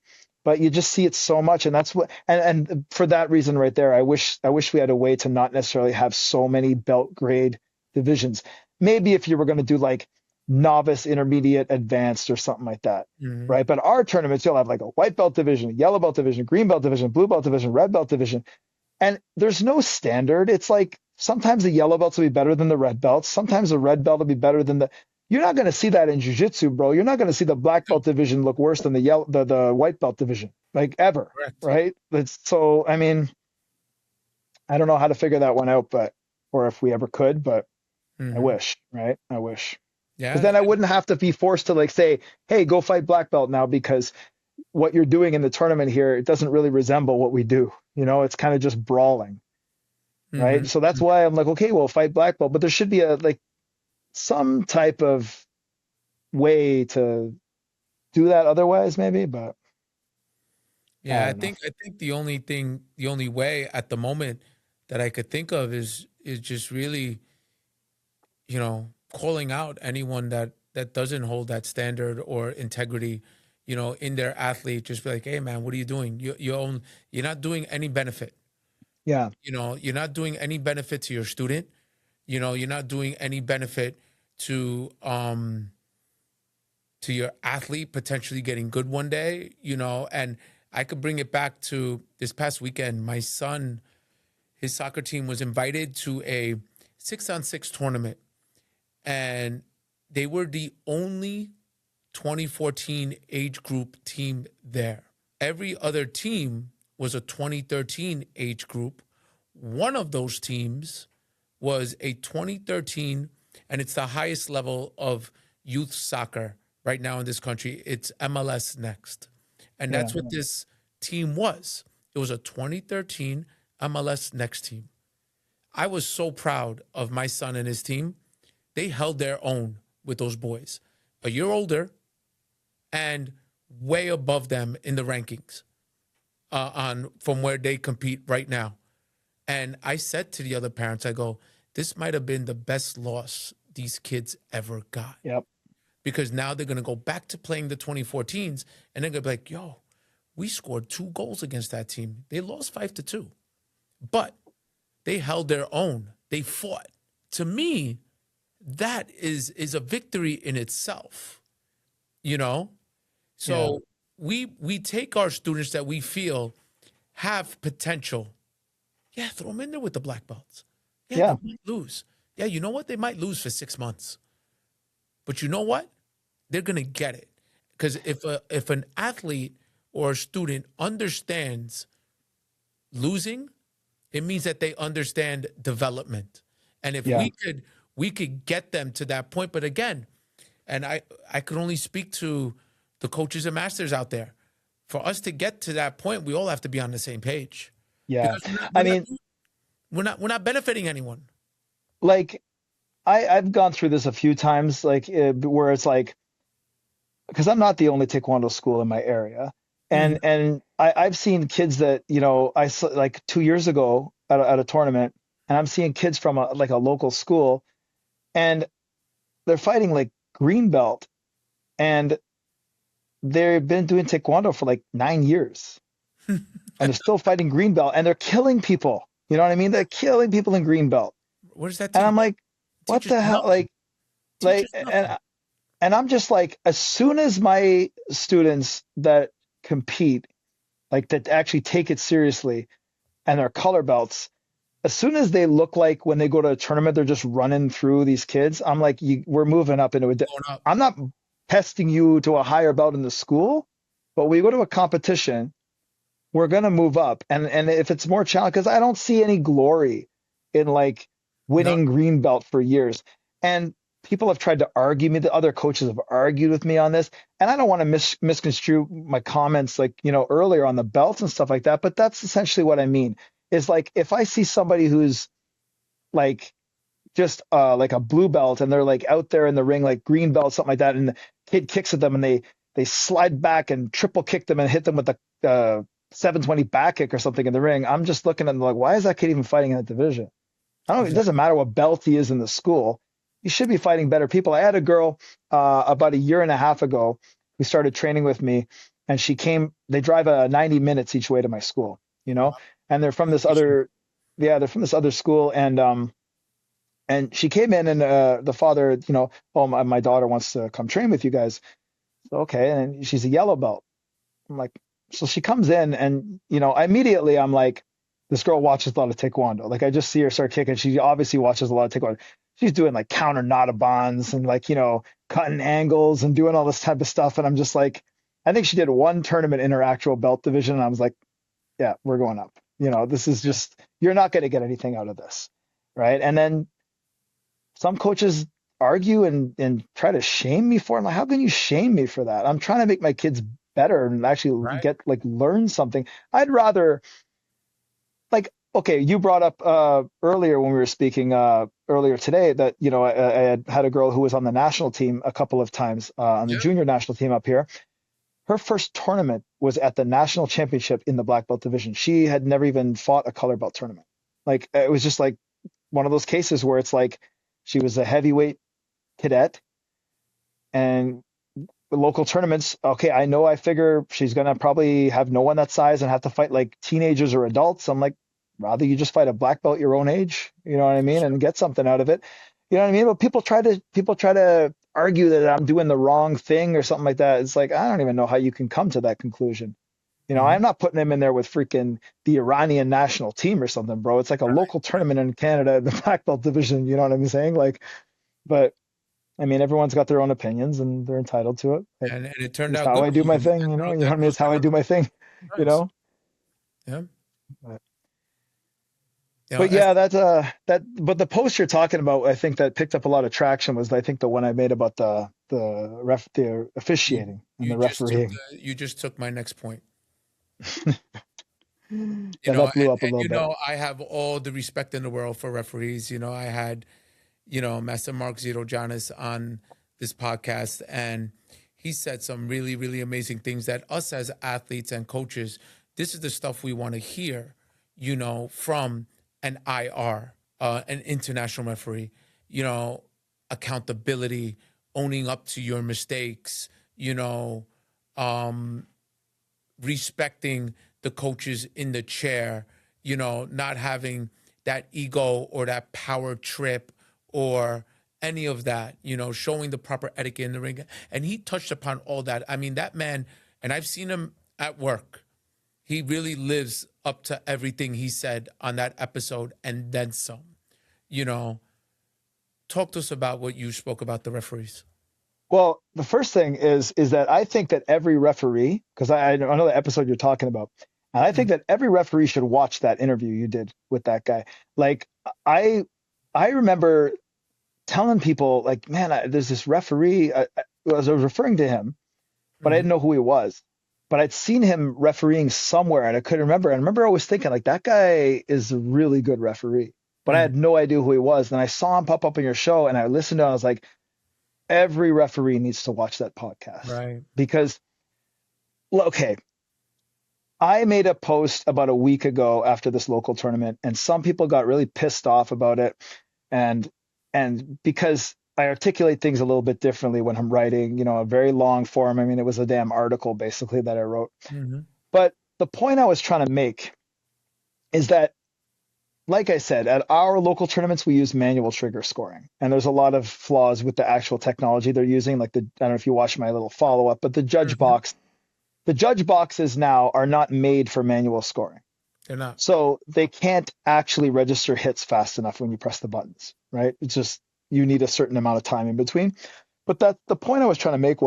But you just see it so much, and that's what, and for that reason right there, I wish we had a way to not necessarily have so many belt grade divisions. Maybe if you were going to do like novice, intermediate, advanced, or something like that, Hmm. right? But our tournaments, you'll have like a white belt division, yellow belt division, green belt division, blue belt division, red belt division, and there's no standard. It's like sometimes the yellow belts will be better than the red belts. Sometimes the red belt will be better than the. You're not going to see that in jiu-jitsu, bro. You're not going to see the black belt division look worse than the white belt division, like ever, Correct. right? It's so. I mean, I don't know how to figure that one out, but or if we ever could, but I Hmm. wish, right? I wish, because Yeah. then I wouldn't have to be forced to like say, "Hey, go fight black belt now," because what you're doing in the tournament here, it doesn't really resemble what we do. It's kind of just brawling, right? Hmm. So that's why I'm like, okay, well, fight black belt, but there should be a like some type of way to do that otherwise, maybe, but I Yeah, I don't know. think I think the only way at the moment that I could think of is just really, calling out anyone that doesn't hold that standard or integrity, in their athlete. Just be like, hey man, what are you doing? You're not doing any benefit. Yeah, You're not doing any benefit to your student. You're not doing any benefit to your athlete potentially getting good one day, and I could bring it back to this past weekend. My son, his soccer team was invited to a 6-on-6 tournament, and they were the only 2014 age group team there. Every other team was a 2013 age group. One of those teams was a 2013, and it's the highest level of youth soccer right now in this country. It's MLS Next. And yeah, that's what this team was. It was a 2013 MLS Next team. I was so proud of my son and his team. They held their own with those boys, a year older and way above them in the rankings on from where they compete right now. And I said to the other parents, I go, this might have been the best loss these kids ever got, yep, because now they're going to go back to playing the 2014s and they're going to be like, yo, we scored 2 goals against that team. They lost 5-2, but they held their own. They fought. To me, that is a victory in itself, you know? yeah, So we take our students that we feel have potential. Yeah, throw them in there with the black belts. Yeah, they yeah, might lose. Yeah, you know what? They might lose for 6 months. But you know what? They're gonna get it. Because if an athlete or a student understands losing, it means that they understand development. And if yeah, we could get them to that point. But again, and I could only speak to the coaches and masters out there. For us to get to that point, we all have to be on the same page. yeah. Because we're not I we're not mean, we're not benefiting anyone. like I've gone through this a few times, like where it's like, because I'm not the only Taekwondo school in my area, Mhm. and I've seen kids that I saw like 2 years ago at a tournament, and I'm seeing kids from like a local school, and they're fighting like green belt, and they've been doing Taekwondo for like 9 years, and they're still fighting green belt, and they're killing people. You know what I mean? They're killing people in green belt, What does that and I'm teach? like, what Teaches the hell? nothing. Like, Teaches nothing. and I'm just like, as soon as my students that compete, like that actually take it seriously, and are color belts, as soon as they look like when they go to a tournament, they're just running through these kids. I'm like, we're moving up into Going up. I'm not testing you to a higher belt in the school, but we go to a competition, we're gonna move up. And if it's more challenging, because I don't see any glory in like No, winning green belt for years. And people have tried to argue me. The other coaches have argued with me on this, and I don't want to misconstrue my comments, like earlier on the belts and stuff like that. But that's essentially what I mean. Is like if I see somebody who's like just like a blue belt and they're like out there in the ring like green belt, something like that, and the kid kicks at them and they slide back and triple kick them and hit them with the 720 back kick or something in the ring. I'm just looking at them like, why is that kid even fighting in that division? I don't. It exactly. doesn't matter what belt he is in the school. He should be fighting better people. I had a girl about a year and a half ago who started training with me, and she came. They drive 90 minutes each way to my school, Wow. and they're from this Dedication. other, yeah, they're from this other school, and she came in, and the father, oh, my daughter wants to come train with you guys. So, okay, and she's a yellow belt. I'm like, so she comes in, and immediately I'm like, this girl watches a lot of Taekwondo. Like I just see her start kicking. She obviously watches a lot of Taekwondo. She's doing like counter Notabans and like cutting angles and doing all this type of stuff. And I'm just like, I think she did one tournament in her actual belt division, and I was like, yeah, we're going up. This is Yeah. just you're not going to get anything out of this, right? And then some coaches argue and try to shame me for it. I'm like, how can you shame me for that? I'm trying to make my kids better and actually Right. get like learn something. I'd rather like, okay, you brought up earlier when we were speaking earlier today that I had a girl who was on the national team a couple of times on the Yeah. junior national team up here. Her first tournament was at the national championship in the black belt division. She had never even fought a color belt tournament. Like it was just like one of those cases where it's like she was a heavyweight cadet, and the local tournaments, okay, I figure she's gonna probably have no one that size and have to fight like teenagers or adults. I'm like, rather you just fight a black belt your own age, you know what I mean, Sure. and get something out of it. You know what I mean? But people try to argue that I'm doing the wrong thing or something like that. It's like I don't even know how you can come to that conclusion. Hmm. I'm not putting him in there with freaking the Iranian national team or something, bro. It's like a Right. local tournament in Canada, the black belt division. You know what I'm saying? Like, but I mean, everyone's got their own opinions and they're entitled to it. But And it turned it's out how good I for do you. my And thing, you know that what I mean? girl's It's how been I on do my thing, the you rise. know? Yeah. But, You know, but yeah, but the post you're talking about, I think that picked up a lot of traction was I think the one I made about the you officiating and you the just took refereeing. my next point. Yeah, that blew up a And little bit. I have all the respect in the world for referees. I had, Master Mark Zito Jonas on this podcast, and he said some really, really amazing things that us as athletes and coaches, this is the stuff we want to hear, from an IR, an international referee, you know, accountability, owning up to your mistakes, um, respecting the coaches in the chair, not having that ego or that power trip or any of that, showing the proper etiquette in the ring. And he touched upon all that. I mean, that man, and I've seen him at work, he really lives up to everything he said on that episode and then some. You know, Talk to us about what you spoke about the referees. Well, the first thing is that I think that every referee, because I know the episode you're talking about, and I Mm. think that every referee should watch that interview you did with that guy. Like I I remember telling people like, man, there's this referee. I was referring to him, but I Mm-hmm. didn't know who he was. But I'd seen him refereeing somewhere, and I couldn't remember. And I remember always thinking like that guy is a really good referee, but I Mm. had no idea who he was. And I saw him pop up in your show, and I listened to him. I was like, every referee needs to watch that podcast Right. because, well, okay, I made a post about a week ago after this local tournament, and some people got really pissed off about it, and because I articulate things a little bit differently when I'm writing, a very long form. I mean, it was a damn article basically that I wrote. Mm-hmm. But the point I was trying to make is that, like I said, at our local tournaments, we use manual trigger scoring. And there's a lot of flaws with the actual technology they're using. Like I don't know if you watched my little follow up, but the judge Mm-hmm. boxes now are not made for manual scoring. They're not. So they can't actually register hits fast enough when you press the buttons, right? It's just you need a certain amount of time in between. But that the point I was trying to make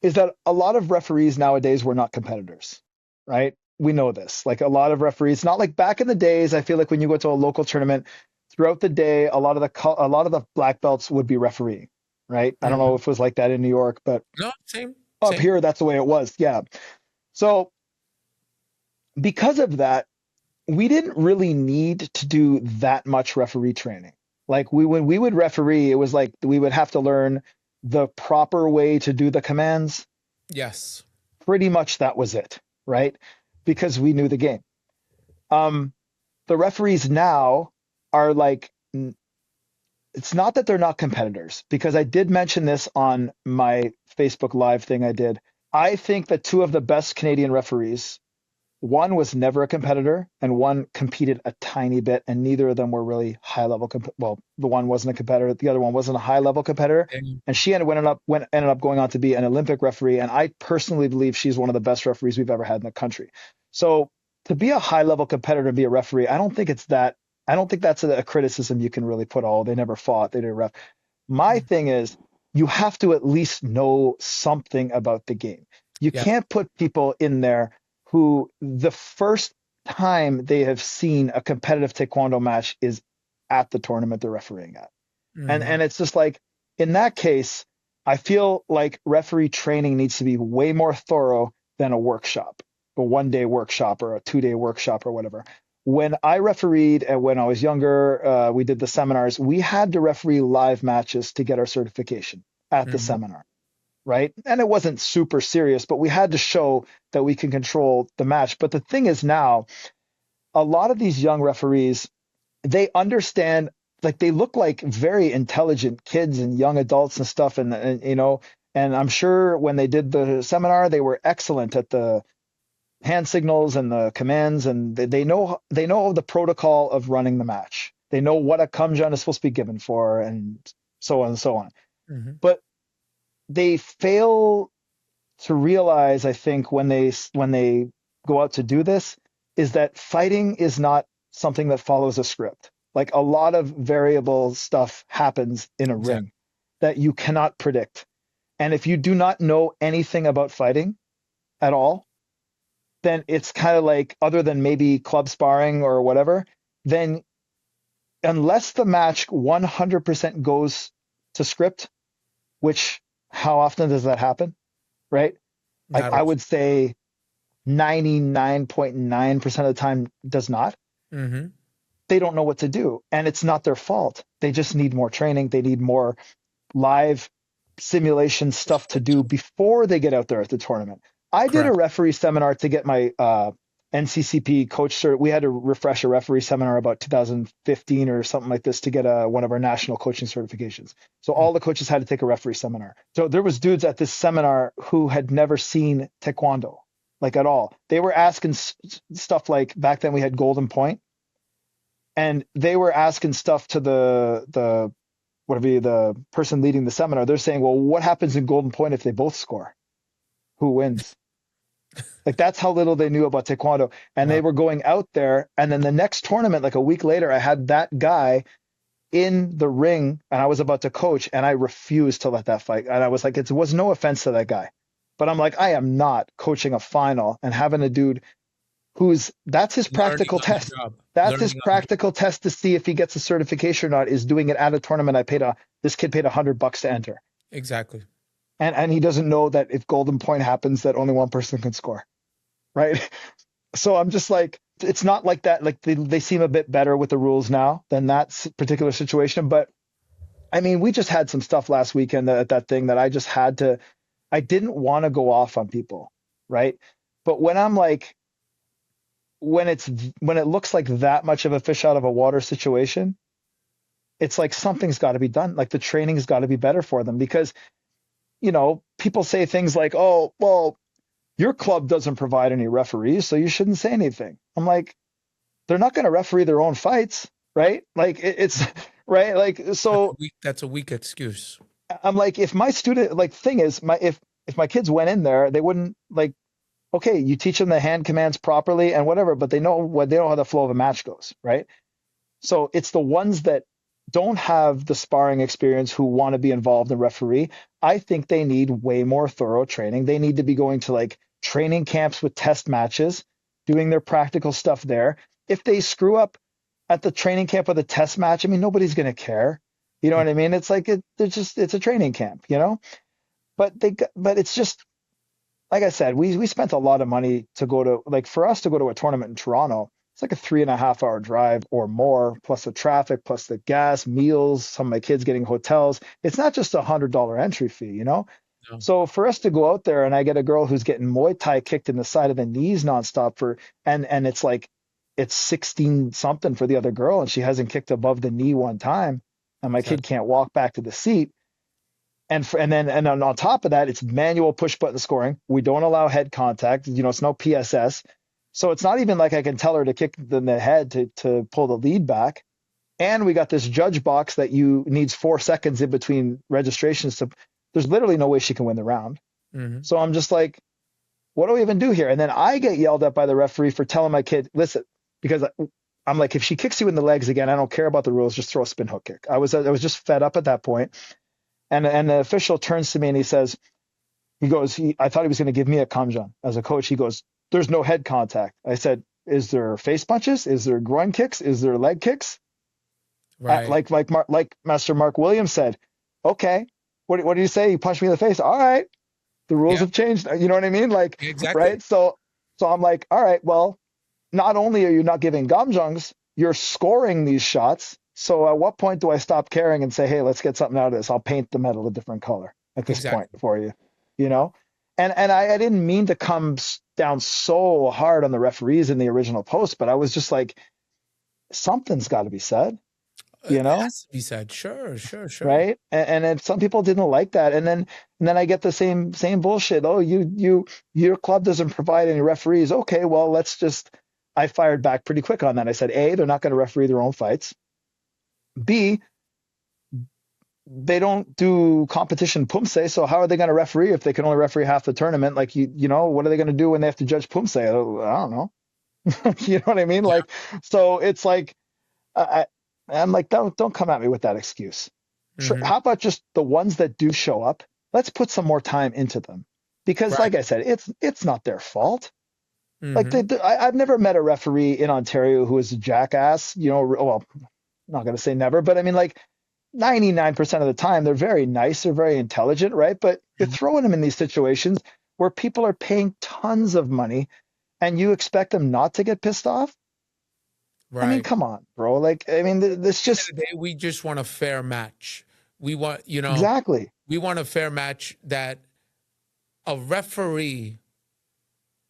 is that a lot of referees nowadays were not competitors, right? We know this. Like a lot of referees, not like back in the days. I feel like when you go to a local tournament, throughout the day, a lot of the black belts would be refereeing, right? I don't know Mhm. if it was like that in New York, but No, same, up same. here, that's the way it was. Yeah. So because of that, we didn't really need to do that much referee training. Like when we would referee, it was like we would have to learn the proper way to do the commands. Yes. Pretty much that was it, right? Because we knew the game. Um, the referees now are like, it's not that they're not competitors, because I did mention this on my Facebook Live thing I did. I think that two of the best Canadian referees, one was never a competitor and one competed a tiny bit, and neither of them were really high level. Well, the one wasn't a competitor, the other one wasn't a high level competitor, And and she ended up going on to be an Olympic referee. And I personally believe she's one of the best referees we've ever had in the country. So to be a high level competitor and be a referee, I don't think it's that. I don't think that's a criticism you can really put. Oh, they never fought, they didn't ref. My thing is, you have to at least know something about the game. You yeah. can't put people in there who the first time they have seen a competitive taekwondo match is at the tournament they're refereeing at. And Hmm. it's just like in that case, I feel like referee training needs to be way more thorough than a workshop, a 1 day workshop or a 2 day workshop or whatever. When I refereed and when I was younger, we did the seminars. We had to referee live matches to get our certification at the Hmm. seminar, right? And it wasn't super serious, but we had to show that we can control the match. But the thing is now, a lot of these young referees, they understand, like they look like very intelligent kids and young adults and stuff. And I'm sure when they did the seminar, they were excellent at the hand signals and the commands, and they know the protocol of running the match. They know what a kamjan is supposed to be given for, and so on and so on. Hmm. But they fail to realize, I think, when they go out to do this, is that fighting is not something that follows a script. Like a lot of variable stuff happens in a Exactly. ring that you cannot predict. And if you do not know anything about fighting at all, then it's kind of like, other than maybe club sparring or whatever, then unless the match 100% goes to script, which how often does that happen, right? Like Not I often. would say 99.9% of the time does not. Hmm. They don't know what to do. And it's not their fault. They just need more training. They need more live simulation stuff to do before they get out there at the tournament. I did a Correct. referee seminar to get my NCCP coach cert. We had to refresh a referee seminar about 2015 or something like this to get one of our national coaching certifications. So all the coaches had to take a referee seminar. So there was dudes at this seminar who had never seen Taekwondo, like at all. They were asking stuff like, back then we had Golden Point, and they were asking stuff to the whatever, the person leading the seminar. They're saying, well, what happens in Golden Point if they both score? Who wins? Like that's how little they knew about Taekwondo. And they Wow. were going out there. And then the next tournament, like a week later, I had that guy in the ring and I was about to coach, and I refused to let that fight. And I was like, it was no offense to that guy, but I'm like, I am not coaching a final and having a dude that's his Learning practical on the test. job. That's his Learning on the job. practical test to see if he gets a certification or not, is doing it at a tournament. This kid paid $100 to enter. Exactly. And he doesn't know that if Golden Point happens, that only one person can score. Right. So I'm just like, it's not like that. Like they seem a bit better with the rules now than that particular situation. But I mean, we just had some stuff last weekend at that thing that I didn't want to go off on people. Right. But when I'm like, when it looks like that much of a fish out of a water situation, it's like something's got to be done. Like the training's got to be better for them, because, people say things like, oh, well, your club doesn't provide any referees, so you shouldn't say anything. I'm like, they're not going to referee their own fights, right? Like it's right. Like, so That's a weak excuse. I'm like, if my student, like, thing is, if my kids went in there, they wouldn't like. okay, you teach them the hand commands properly and whatever, but they know how the flow of a match goes, right? So it's the ones that don't have the sparring experience who want to be involved in referee. I think they need way more thorough training. They need to be going to like training camps with test matches, doing their practical stuff there. If they screw up at the training camp with a test match, I mean, nobody's going to care. You know what I mean? It's like it's a training camp, you know. But it's just like I said, we spent a lot of money to go to like for us to go to a tournament in Toronto. It's like a 3.5 hour drive or more, plus the traffic, plus the gas, meals, some of my kids getting hotels. It's not just $100 entry fee, you know? No. So for us to go out there and I get a girl who's getting Muay Thai kicked in the side of the knees nonstop and it's like it's 16 something for the other girl and she hasn't kicked above the knee one time and my kid Exactly. can't walk back to the seat. And then on top of that, it's manual push button scoring. We don't allow head contact. You know, it's no PSS. So it's not even like I can tell her to kick in the head to pull the lead back. And we got this judge box that you needs 4 seconds in between registrations to there's literally no way she can win the round. Hmm. So I'm just like, what do we even do here? And then I get yelled at by the referee for telling my kid, listen, because I'm like, if she kicks you in the legs again, I don't care about the rules, just throw a spin hook kick. I was just fed up at that point. And the official turns to me and he says, I thought he was going to give me a kamjan as a coach. He goes, there's no head contact. I said, is there face punches? Is there groin kicks? Is there leg kicks? Right. Like Master Mark Williams said, okay, what did you say? You punched me in the face. All right. The rules Yeah. have changed. You know what I mean? Like, Exactly. right. So I'm like, all right, well, not only are you not giving gamjangs, you're scoring these shots. So at what point do I stop caring and say, hey, let's get something out of this? I'll paint the metal a different color at this point Exactly. for you, you know? And I didn't mean to come down so hard on the referees in the original post, but I was just like, something's got to be said, It you know? has to be said. Sure. Sure. Sure. Right. And then some people didn't like that. And then I get the same bullshit. Oh, your club doesn't provide any referees. Okay, well, I fired back pretty quick on that. I said, A, they're not going to referee their own fights. B, they don't do competition pumse, so how are they going to referee if they can only referee half the tournament? Like you know, what are they going to do when they have to judge pumse? I don't know. You know what I mean? Yeah. Like, so it's like I, I'm like, don't come at me with that excuse. Hmm. How about just the ones that do show up? Let's put some more time into them because, Right. like I said, it's not their fault. Like Hmm. I've never met a referee in Ontario who is a jackass. You know, well, I'm not going to say never, but I mean, like 99% of the time, they're very nice, they're very intelligent, right? But you're Hmm. throwing them in these situations where people are paying tons of money and you expect them not to get pissed off? I mean, Right. come on, bro. Like, I mean, this End of just the day, we just want a fair match. We want, exactly. we want a fair match that a referee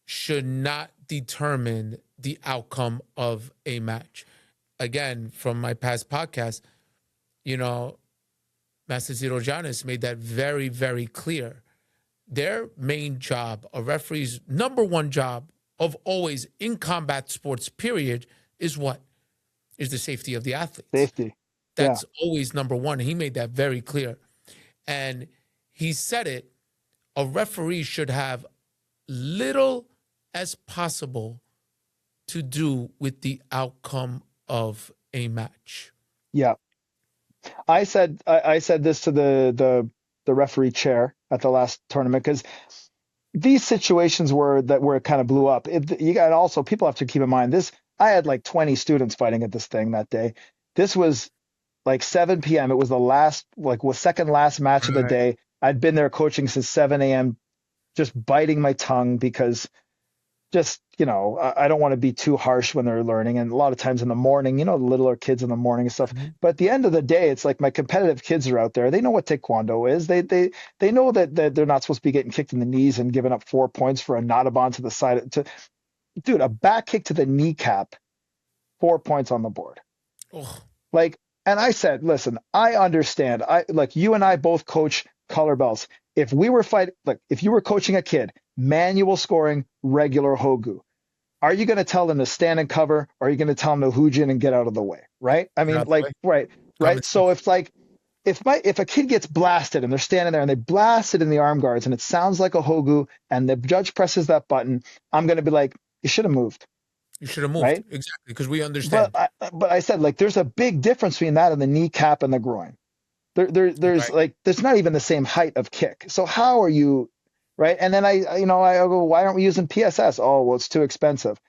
should not determine the outcome of a match. Again, from my past podcast, you know, Master Zero Janis made that very, very clear. Their main job, a referee's number one job of always in combat sports, period, is what? Is the safety of the athletes. Safety. Yeah. That's always number one. He made that very clear. And he said it, a referee should have little as possible to do with the outcome of a match. Yeah. I said this to the referee chair at the last tournament because these situations where it kind of blew up. You got also people have to keep in mind this. I had like 20 students fighting at this thing that day. This was like 7 p.m. It was the last like was second last match of the Right. day. I'd been there coaching since 7 a.m. just biting my tongue because just I don't want to be too harsh when they're learning, and a lot of times in the morning, the littler kids in the morning and stuff. Mhm. But at the end of the day, it's like my competitive kids are out there. They know what Taekwondo is. They know that they're not supposed to be getting kicked in the knees and giving up 4 points for a Nadaban to the side. Dude, a back kick to the kneecap, 4 points on the board. Oh, Like, and I said, listen, I understand. I like you and I both coach color belts. If we were fighting, like if you were coaching a kid, manual scoring, regular Hogu, are you going to tell them to stand and cover, or are you going to tell them to hujin and get out of the way? Right? I get mean, out the like, way. right, Common right. So sense. it's like if a kid gets blasted and they're standing there and they blast it in the arm guards and it sounds like a hogu and the judge presses that button, I'm going to be like, you should have moved, You should have moved. right? Exactly, because we But understand. but I said like there's a big difference between that and the kneecap and the groin. There's Right. like there's not even the same height of kick. So how are you, right? And then I go, why aren't we using PSS? Oh, well, it's too expensive.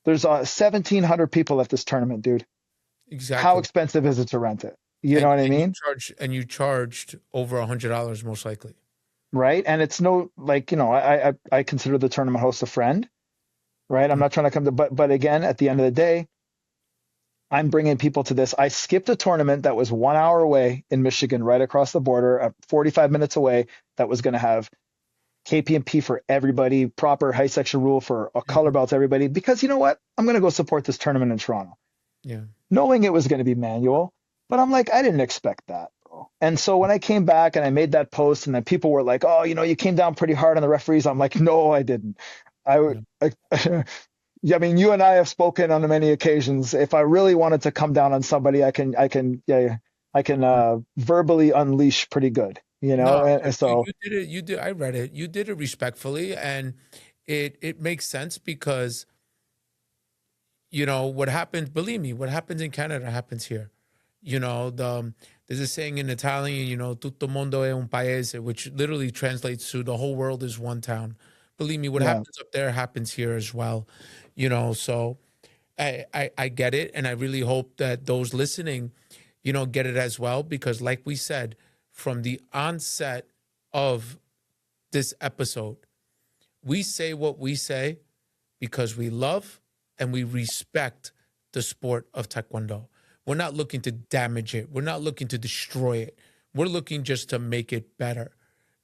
There's 1,700 people at this tournament, dude. How Exactly. expensive is it to rent it? You know And what I and mean? you charged over $100 most likely. Right? And it's no like, I consider the tournament host a friend, right? I'm Mm. not trying to come to, but again, at the end of the day, I'm bringing people to this. I skipped a tournament that was 1 hour away in Michigan, right across the border, 45 minutes away, that was going to have KPMP for everybody, proper high section rule for a color Mhm. belts, everybody, because you know what? I'm going to go support this tournament in Toronto, Yeah. knowing it was going to be manual. But I'm like, I didn't expect that, bro. And so when I came back and I made that post, and then people were like, oh, you came down pretty hard on the referees. I'm like, no, I didn't. I would. Yeah. Yeah, I mean, you and I have spoken on many occasions. If I really wanted to come down on somebody, yeah, I can verbally unleash pretty good, No, And so, you did it. You did. I read it. You did it respectfully, and it makes sense because what happens. Believe me, what happens in Canada happens here. There's a saying in Italian. Tutto mondo è un paese, which literally translates to the whole world is one town. Believe me, what yeah, happens up there happens here as well. So I get it, and I really hope that those listening, get it as well, because like we said, from the onset of this episode, we say what we say because we love and we respect the sport of Taekwondo. We're not looking to damage it. We're not looking to destroy it. We're looking just to make it better,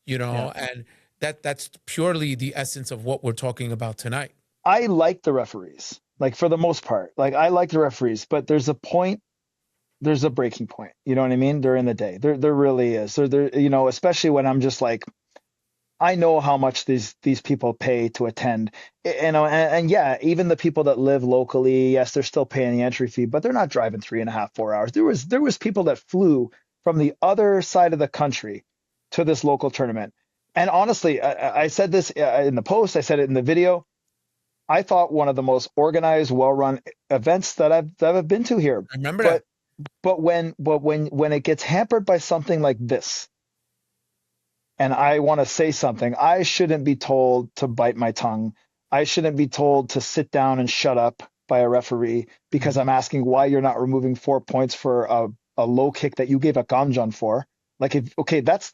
yeah. and that's purely the essence of what we're talking about tonight. I like the referees, like for the most part. Like I like the referees, but there's a breaking point. You know what I mean? During the day, there really is. There, especially when I'm just like, I know how much these people pay to attend, and yeah, even the people that live locally, yes, they're still paying the entry fee, but they're not driving 3.5, 4 hours. There was people that flew from the other side of the country to this local tournament, and honestly, I said this in the post, I said it in the video. I thought one of the most organized, well-run events that I've been to here, I remember but that. when it gets hampered by something like this, and I want to say something, I shouldn't be told to bite my tongue. I shouldn't be told to sit down and shut up by a referee because Mhm. I'm asking why you're not removing 4 points for a low kick that you gave a gamjan for. Like, if okay, that's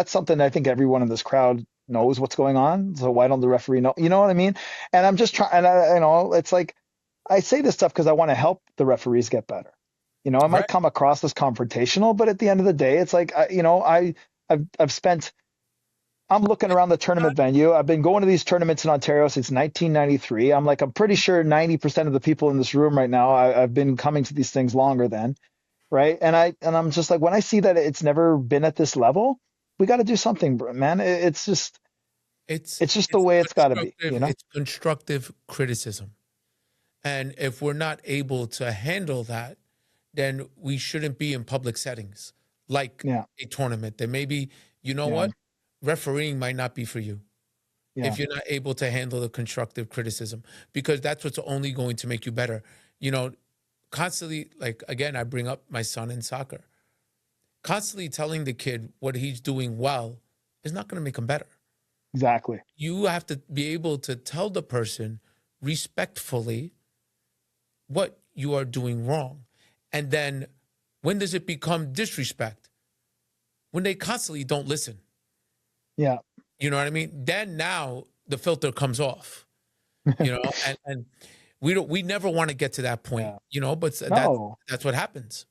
something I think everyone in this crowd knows what's going on. So why don't the referee know? You know what I mean? And I'm just trying, and it's like I say this stuff because I want to help the referees get better. I might Right. come across as confrontational, but at the end of the day, it's like I've spent. I'm looking around the tournament venue. I've been going to these tournaments in Ontario since 1993. I'm pretty sure 90% of the people in this room right now, I've been coming to these things longer than, right? And I'm just like, when I see that it's never been at this level, we got to do something, man. It's It's just the it's way it's got to be, constructive. It's constructive criticism, and if we're not able to handle that, then we shouldn't be in public settings like Yeah, a tournament. Then maybe yeah, what, refereeing might not be for you yeah, if you're not able to handle the constructive criticism, because that's what's only going to make you better. You know, constantly, like again, I bring up my son in soccer. Constantly telling the kid what he's doing well is not going to make him better. exactly. You have to be able to tell the person respectfully what you are doing wrong. And then when does it become disrespect? When they constantly don't listen. Yeah. You know what I mean? Then now the filter comes off, and we never want to get to that point, Yeah. but No, that's what happens.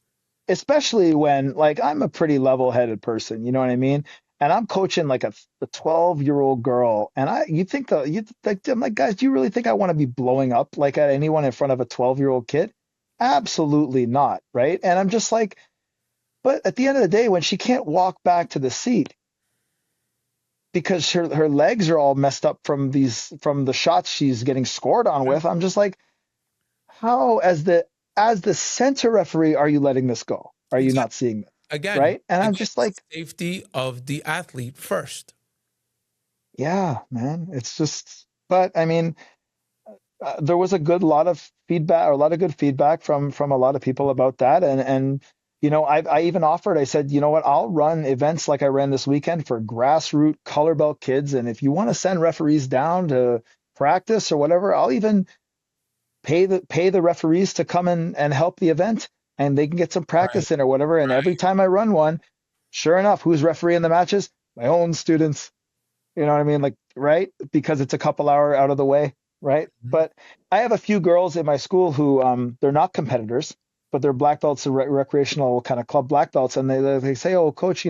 especially when like I'm a pretty level-headed person, you know what I mean? And I'm coaching like a 12-year-old girl, and you think I'm like, guys, do you really think I want to be blowing up like at anyone in front of a 12-year-old kid? Absolutely not, right? And I'm just like, but at the end of the day, when she can't walk back to the seat because her legs are all messed up from the shots she's getting scored on with, I'm just like, how as the center referee are you letting this go? Are you not Exactly. seeing this? Again, right? And I'm just like, safety of the athlete first. yeah, man, it's just, but I mean, there was a good lot of feedback, or a lot of good feedback from a lot of people about that, and I even offered. I said, you know what, I'll run events like I ran this weekend for grassroots color belt kids, and if you want to send referees down to practice or whatever, I'll even pay the referees to come and help the event, and they can get some Right, practice in or whatever. And every time I run one, sure enough, who's refereeing the matches? My own students. You know what I mean? Like, right? Because it's a couple hour out of the way, right? right. But I have a few girls in my school who they're not competitors, but they're black belts, recreational kind of club black belts, and they say, "Oh, coach,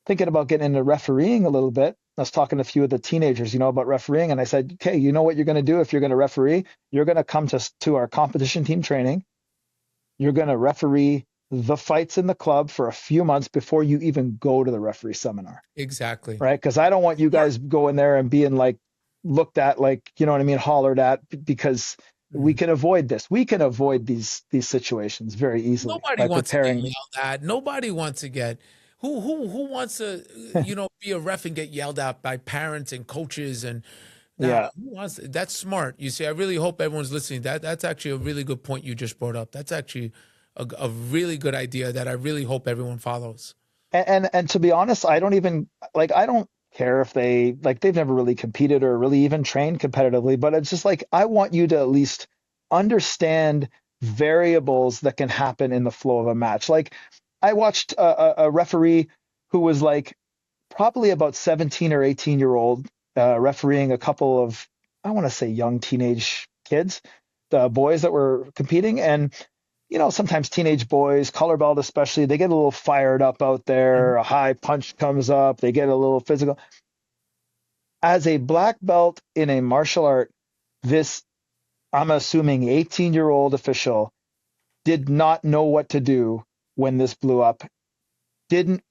thinking about getting into refereeing a little bit." I was talking to a few of the teenagers, about refereeing, and I said, "Okay, you know what you're going to do if you're going to referee? You're going to come to our competition team training. You're going to referee the fights in the club for a few months before you even go to the referee seminar." Exactly. Right? Because I don't want you Smart. guys going there and being like looked at, like, you know what I mean, hollered at, because we Mhm. can avoid this. We can avoid these situations very easily Nobody by wants to get preparing. yelled at. Nobody wants to get who wants to be a ref and get yelled at by parents and coaches and now Yeah. who wants that's smart. You see, I really hope everyone's listening. That's actually a really good point you just brought up. That's actually a really good idea that I really hope everyone follows. And to be honest, I don't even like, I don't care if they've never really competed or really even trained competitively, but it's just like, I want you to at least understand variables that can happen in the flow of a match. Like, I watched a referee who was like probably about 17 or 18-year-old, refereeing a couple of, I want to say, young teenage kids, the boys that were competing. And sometimes teenage boys, color belt especially, they get a little fired up out Mhm. there. A high punch comes up, they get a little physical. As a black belt in a martial art, this, I'm assuming, 18-year-old official did not know what to do when this blew up, didn't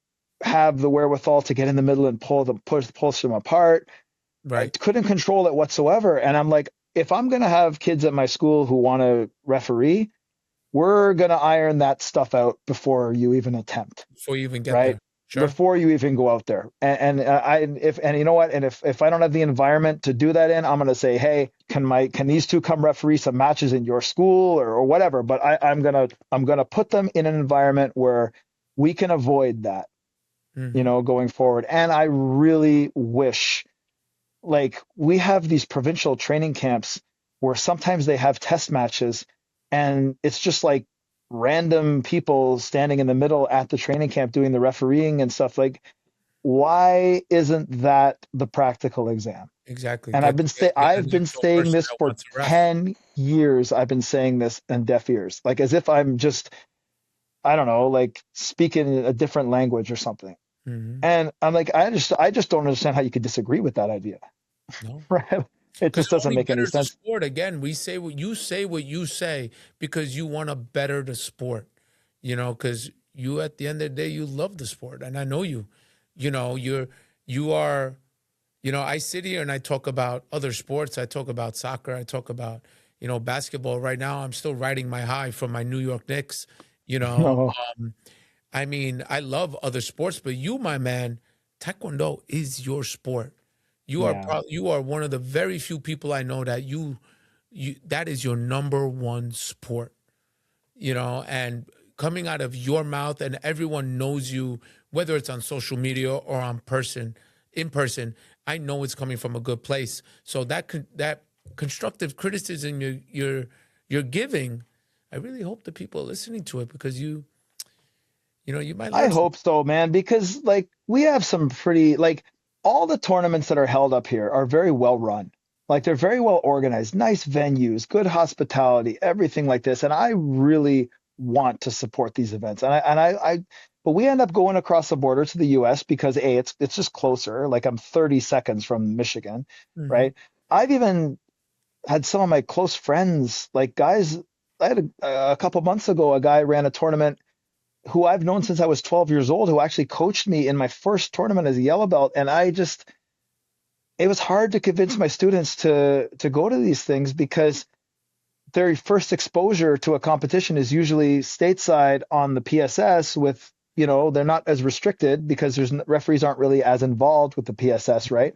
have the wherewithal to get in the middle and push them apart. I Right. couldn't control it whatsoever. And I'm like, if I'm going to have kids at my school who want to referee, we're going to iron that stuff out before you even attempt, Before you even get right? there. Sure. Before you even go out there. And you know what? And if I don't have the environment to do that in, I'm going to say, hey, can these two come referee some matches in your school, or whatever? But I'm going to put them in an environment where we can avoid that, Hmm. going forward. And I really wish, like, we have these provincial training camps where sometimes they have test matches, and it's just like random people standing in the middle at the training camp doing the refereeing and stuff. Like, why isn't that the practical exam? Exactly. And Get an I've been actual saying person this that for wants to ref. 10 years. I've been saying this in deaf ears, like as if I'm just, I don't know, like speaking a different language or something. Hmm. And I'm like, I just don't understand how you could disagree with that idea. No. Right? It Because just it doesn't only make any betters the sense. sport. Again, we say what you say because you want to better the sport. Because you at the end of the day you love the sport, and I know you. You are. I sit here and I talk about other sports. I talk about soccer. I talk about basketball. Right now, I'm still riding my high from my New York Knicks. You know, No, um, I mean, I love other sports, but you, my man, Taekwondo is your sport. yeah, You are one of the very few people I know that you that is your number one sport. And coming out of your mouth, and everyone knows you, whether it's on social media or in person. I know it's coming from a good place. So that constructive criticism you're giving, I really hope the people are listening to it because you might I learn something. hope so, man, because like we have some pretty, like, all the tournaments that are held up here are very well run. Like, they're very well organized, nice venues, good hospitality, everything like this. And I really want to support these events. But we end up going across the border to the US because it's just closer. Like, I'm 30 seconds from Michigan, Mhm. right? I've even had some of my close friends, like guys. I had a couple months ago, a guy ran a tournament who I've known since I was 12 years old, who actually coached me in my first tournament as a yellow belt. And it was hard to convince my students to go to these things because their first exposure to a competition is usually stateside on the PSS with they're not as restricted because referees aren't really as involved with the PSS, right?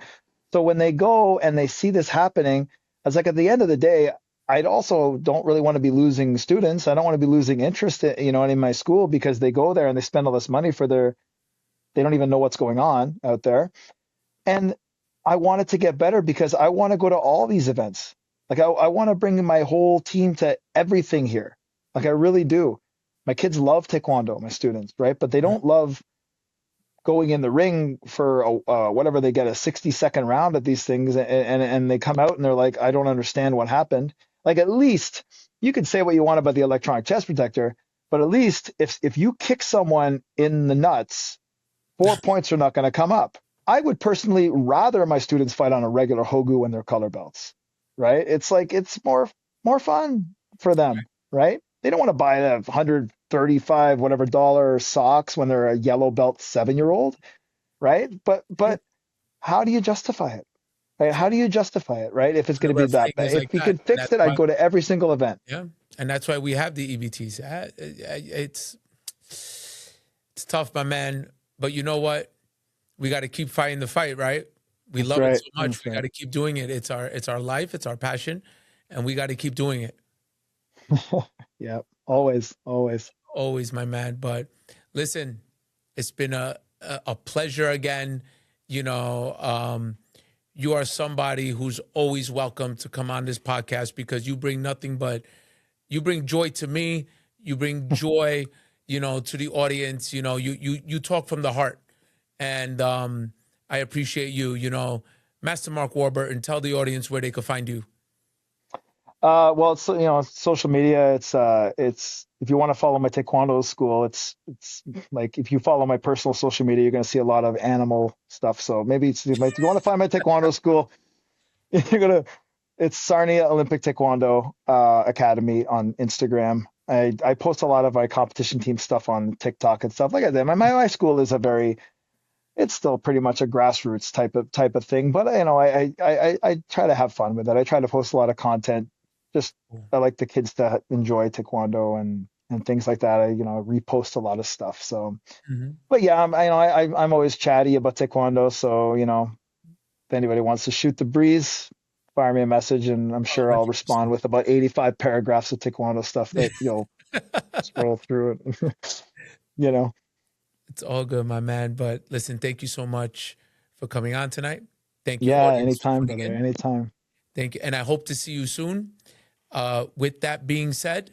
So when they go and they see this happening, I was like, at the end of the day, I also don't really want to be losing students. I don't want to be losing interest in my school because they go there and they spend all this money they don't even know what's going on out there. And I want it to get better because I want to go to all these events. Like I want to bring my whole team to everything here. Like I really do. My kids love Taekwondo, my students, right? But they don't love going in the ring for whatever they get a 60-second round at these things, and they come out and they're like, I don't understand what happened. Like at least you can say what you want about the electronic chest protector, but at least if you kick someone in the nuts, 4 points are not going to come up. I would personally rather my students fight on a regular Hogu when they're color belts, right? It's like it's more fun for them, right? They don't want to buy the $135 whatever dollar socks when they're a yellow belt 7-year-old, right? But how do you justify it? Right? How do you justify it, right? If it's going to be that bad. If we could fix it, I'd go to every single event. Yeah, and that's why we have the EBTs. It's tough, my man. But you know what? We got to keep fighting the fight, right? We love it so much. We got to keep doing it. It's our life. It's our passion, and we got to keep doing it. Yeah, always, my man. But listen, it's been a pleasure again. You are somebody who's always welcome to come on this podcast because you bring you bring joy to me. You bring joy, to the audience. You talk from the heart. And I appreciate you. Master Mark Warburton, tell the audience where they could find you. Well, it's social media. It's if you want to follow my Taekwondo school, it's like if you follow my personal social media, you're going to see a lot of animal stuff. So maybe if you want to find my Taekwondo school, it's Sarnia Olympic Taekwondo Academy on Instagram. I post a lot of my competition team stuff on TikTok and stuff like that. My school is it's still pretty much a grassroots type of thing, but I try to have fun with it. I try to post a lot of content. I like the kids to enjoy Taekwondo and things like that. I repost a lot of stuff. So, but yeah, I'm always chatty about Taekwondo. So if anybody wants to shoot the breeze, fire me a message, and I'm sure I'll respond with about 85 paragraphs of Taekwondo stuff that you'll scroll through it. It's all good, my man. But listen, thank you so much for coming on tonight. Thank you. Yeah, anytime, brother. Anytime. Thank you. And I hope to see you soon. With that being said,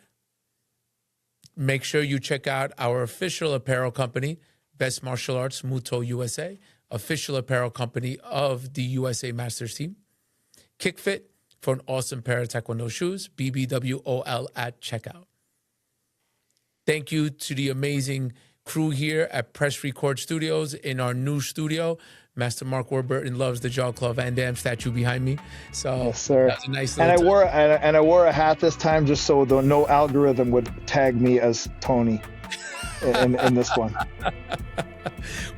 make sure you check out our official apparel company, Best Martial Arts Muto USA, official apparel company of the USA Masters team. KickFit for an awesome pair of Taekwondo shoes, BBWOL at checkout. Thank you to the amazing crew here at Press Record Studios in our new studio. Master Mark Warburton loves the Jean-Claude Van Damme statue behind me. So yes, sir. That's a nice and I wore a hat this time just so no algorithm would tag me as Tony in this one.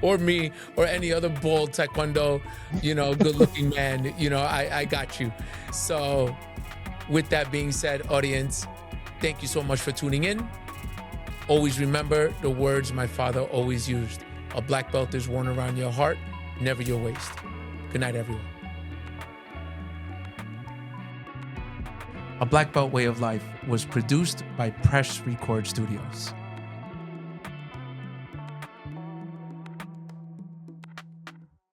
Or me or any other bald Taekwondo, good-looking man. I got you. So with that being said, audience, thank you so much for tuning in. Always remember the words my father always used. A black belt is worn around your heart, never your waist. Good night, everyone. A Black Belt Way of Life was produced by Press Record Studios.